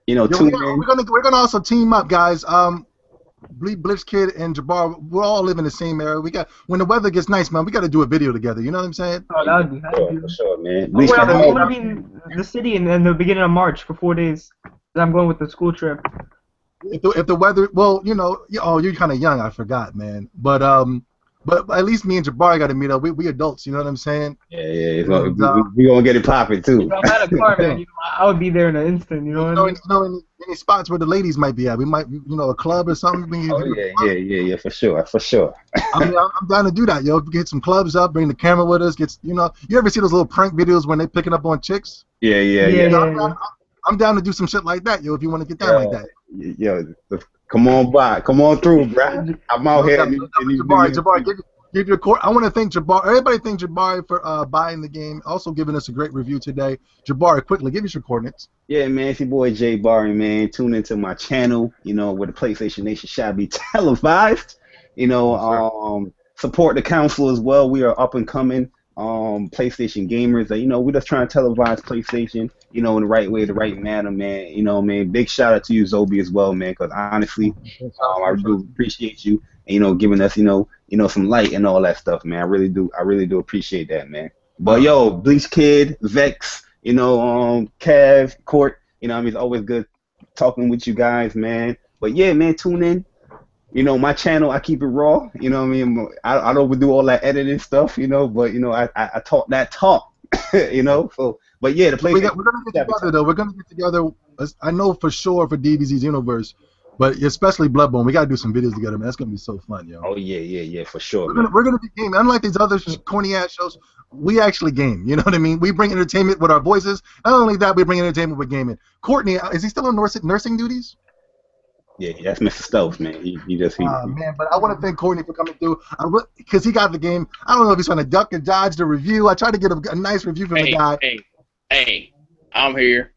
We're gonna also team up, guys. Blitz Kid and Jabbar, we're all living in the same area. When the weather gets nice, man, we got to do a video together. You know what I'm saying? Oh, that would be For sure, man. I'm gonna be in the city in the beginning of March for 4 days. I'm going with the school trip. If the weather, well, you're kind of young. I forgot, man. But at least me and Jabbar got to meet up. We adults. You know what I'm saying? Yeah. We gonna get it popping too. If I had a car, man, I would be there in an instant. You know what I mean? Any spots where the ladies might be at. We might, a club or something. Yeah, for sure. I mean, I'm down to do that, yo. Get some clubs up, bring the camera with us. You ever see those little prank videos when they picking up on chicks? Yeah. I'm down to do some shit like that, yo. If you want to get down like that. Yo, come on through, bro. I'm out here. Jabbar, give your court. I want to thank Jabbar. Everybody thank Jabbar for buying the game. Also giving us a great review today. Jabbar, quickly, give us your coordinates. Yeah, man, it's your boy Jay Barry, man. Tune into my channel, where the PlayStation Nation shall be televised. Support the council as well. We are up and coming PlayStation gamers. We're just trying to televise PlayStation, in the right way, the right manner, man. Man, big shout out to you, Zobi, as well, man, because honestly, I do appreciate you, giving us, some light and all that stuff, man. I really do appreciate that, man. But yo, Bleach Kid, Vex, Cav, Court, it's always good talking with you guys, man. But yeah, man, tune in. My channel, I keep it raw. I don't overdo all that editing stuff, but I talk that talk, So, but yeah, the place. We're gonna get together though. We're gonna get together. I know for sure for DBZ Xenoverse, but especially Bloodborne, we gotta do some videos together, man. That's gonna be so fun, yo. Oh yeah, for sure. We're gonna be gaming. Unlike these other corny ass shows, we actually game. You know what I mean? We bring entertainment with our voices. Not only that, we bring entertainment with gaming. Courtney, is he still on nursing duties? Yeah, that's Mr. Stokes, man. Man, but I want to thank Courtney for coming through. Because he got the game. I don't know if he's trying to duck and dodge the review. I tried to get a nice review from the guy. Hey, I'm here.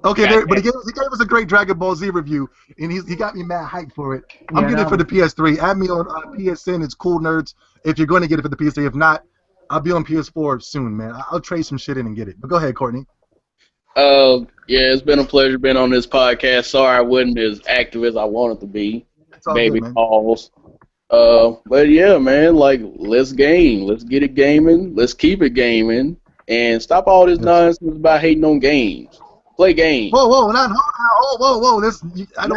Okay, but he gave us a great Dragon Ball Z review, and he got me mad hyped for it. I'm getting it for the PS3. Add me on PSN. It's Cool Nerds if you're going to get it for the PS3. If not, I'll be on PS4 soon, man. I'll trade some shit in and get it. But go ahead, Courtney. Yeah, it's been a pleasure being on this podcast. Sorry I wasn't as active as I wanted to be. Maybe calls. But yeah, man, let's game. Let's get it gaming. Let's keep it gaming. And stop all this nonsense about hating on games. Play games. Whoa! This on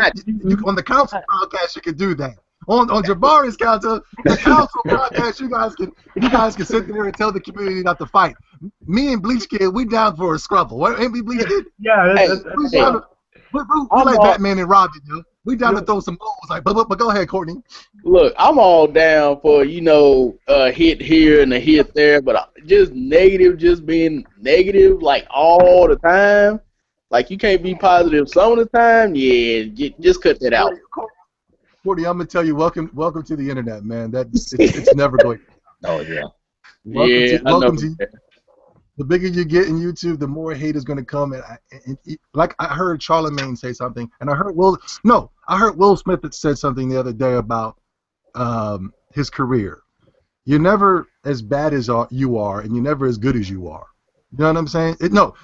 the council podcast you could do that. on Jabari's counter, the council podcast, you guys can sit there and tell the community not to fight. Me and Bleach Kid, we down for a scrabble. What, ain't we, Bleach Kid? Yeah, We like Batman and Robin, yo. We down to throw some balls. Like, but go ahead, Courtney. Look, I'm all down for, a hit here and a hit there, but just being negative, like, all the time. Like, you can't be positive some of the time. Yeah, just cut that out. Courtney, I'm gonna tell you, welcome to the internet, man. It's never going. Oh yeah. Welcome to the bigger you get in YouTube, the more hate is going to come. And like I heard Charlemagne say something, and I heard Will Smith that said something the other day about his career. You're never as bad as you are, and you're never as good as you are. You know what I'm saying?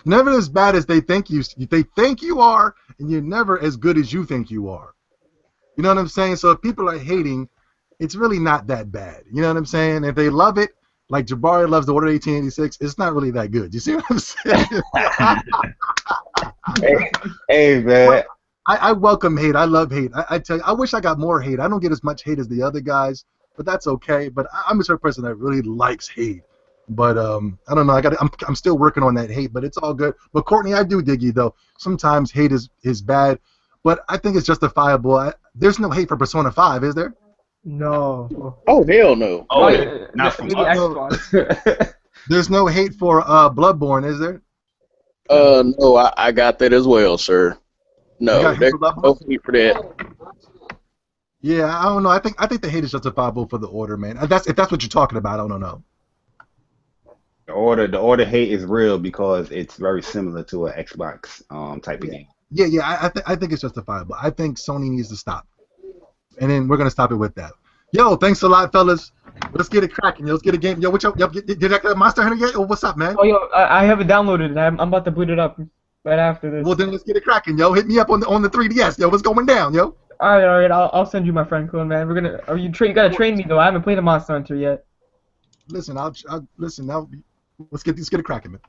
Never as bad as they think you are, and you're never as good as you think you are. You know what I'm saying? So if people are hating, it's really not that bad. You know what I'm saying? If they love it, like Jabari loves the Order 1886, it's not really that good. You see what I'm saying? Hey, man. I welcome hate. I love hate. I tell you, I wish I got more hate. I don't get as much hate as the other guys, but that's okay. But I'm a certain person that really likes hate. But I don't know. I'm still working on that hate, but it's all good. But Courtney, I do dig you though. Sometimes hate is bad, but I think it's justifiable. There's no hate for Persona 5, is there? No. Oh, hell no. Oh, yeah. Not from Xbox. There's no hate for Bloodborne, is there? No, I got that as well, sir. No, there's no hate for that. Yeah, I don't know. I think the hate is justifiable for the Order, man. If that's what you're talking about, I don't know. The order hate is real because it's very similar to an Xbox type of game. Yeah. I think it's justifiable. I think Sony needs to stop, and then we're gonna stop it with that. Yo, thanks a lot, fellas. Let's get it cracking. Yo, let's get a game. Yo, what's up? Did I get Monster Hunter yet? Or what's up, man? Oh, yo, I haven't downloaded it. I'm about to boot it up right after this. Well, then let's get it cracking, yo. Hit me up on the 3DS, yo. What's going down, yo? All right. I'll send you my friend code, man. We're gonna. You gotta train me though. I haven't played a Monster Hunter yet. Listen, listen now. Let's get it cracking, man.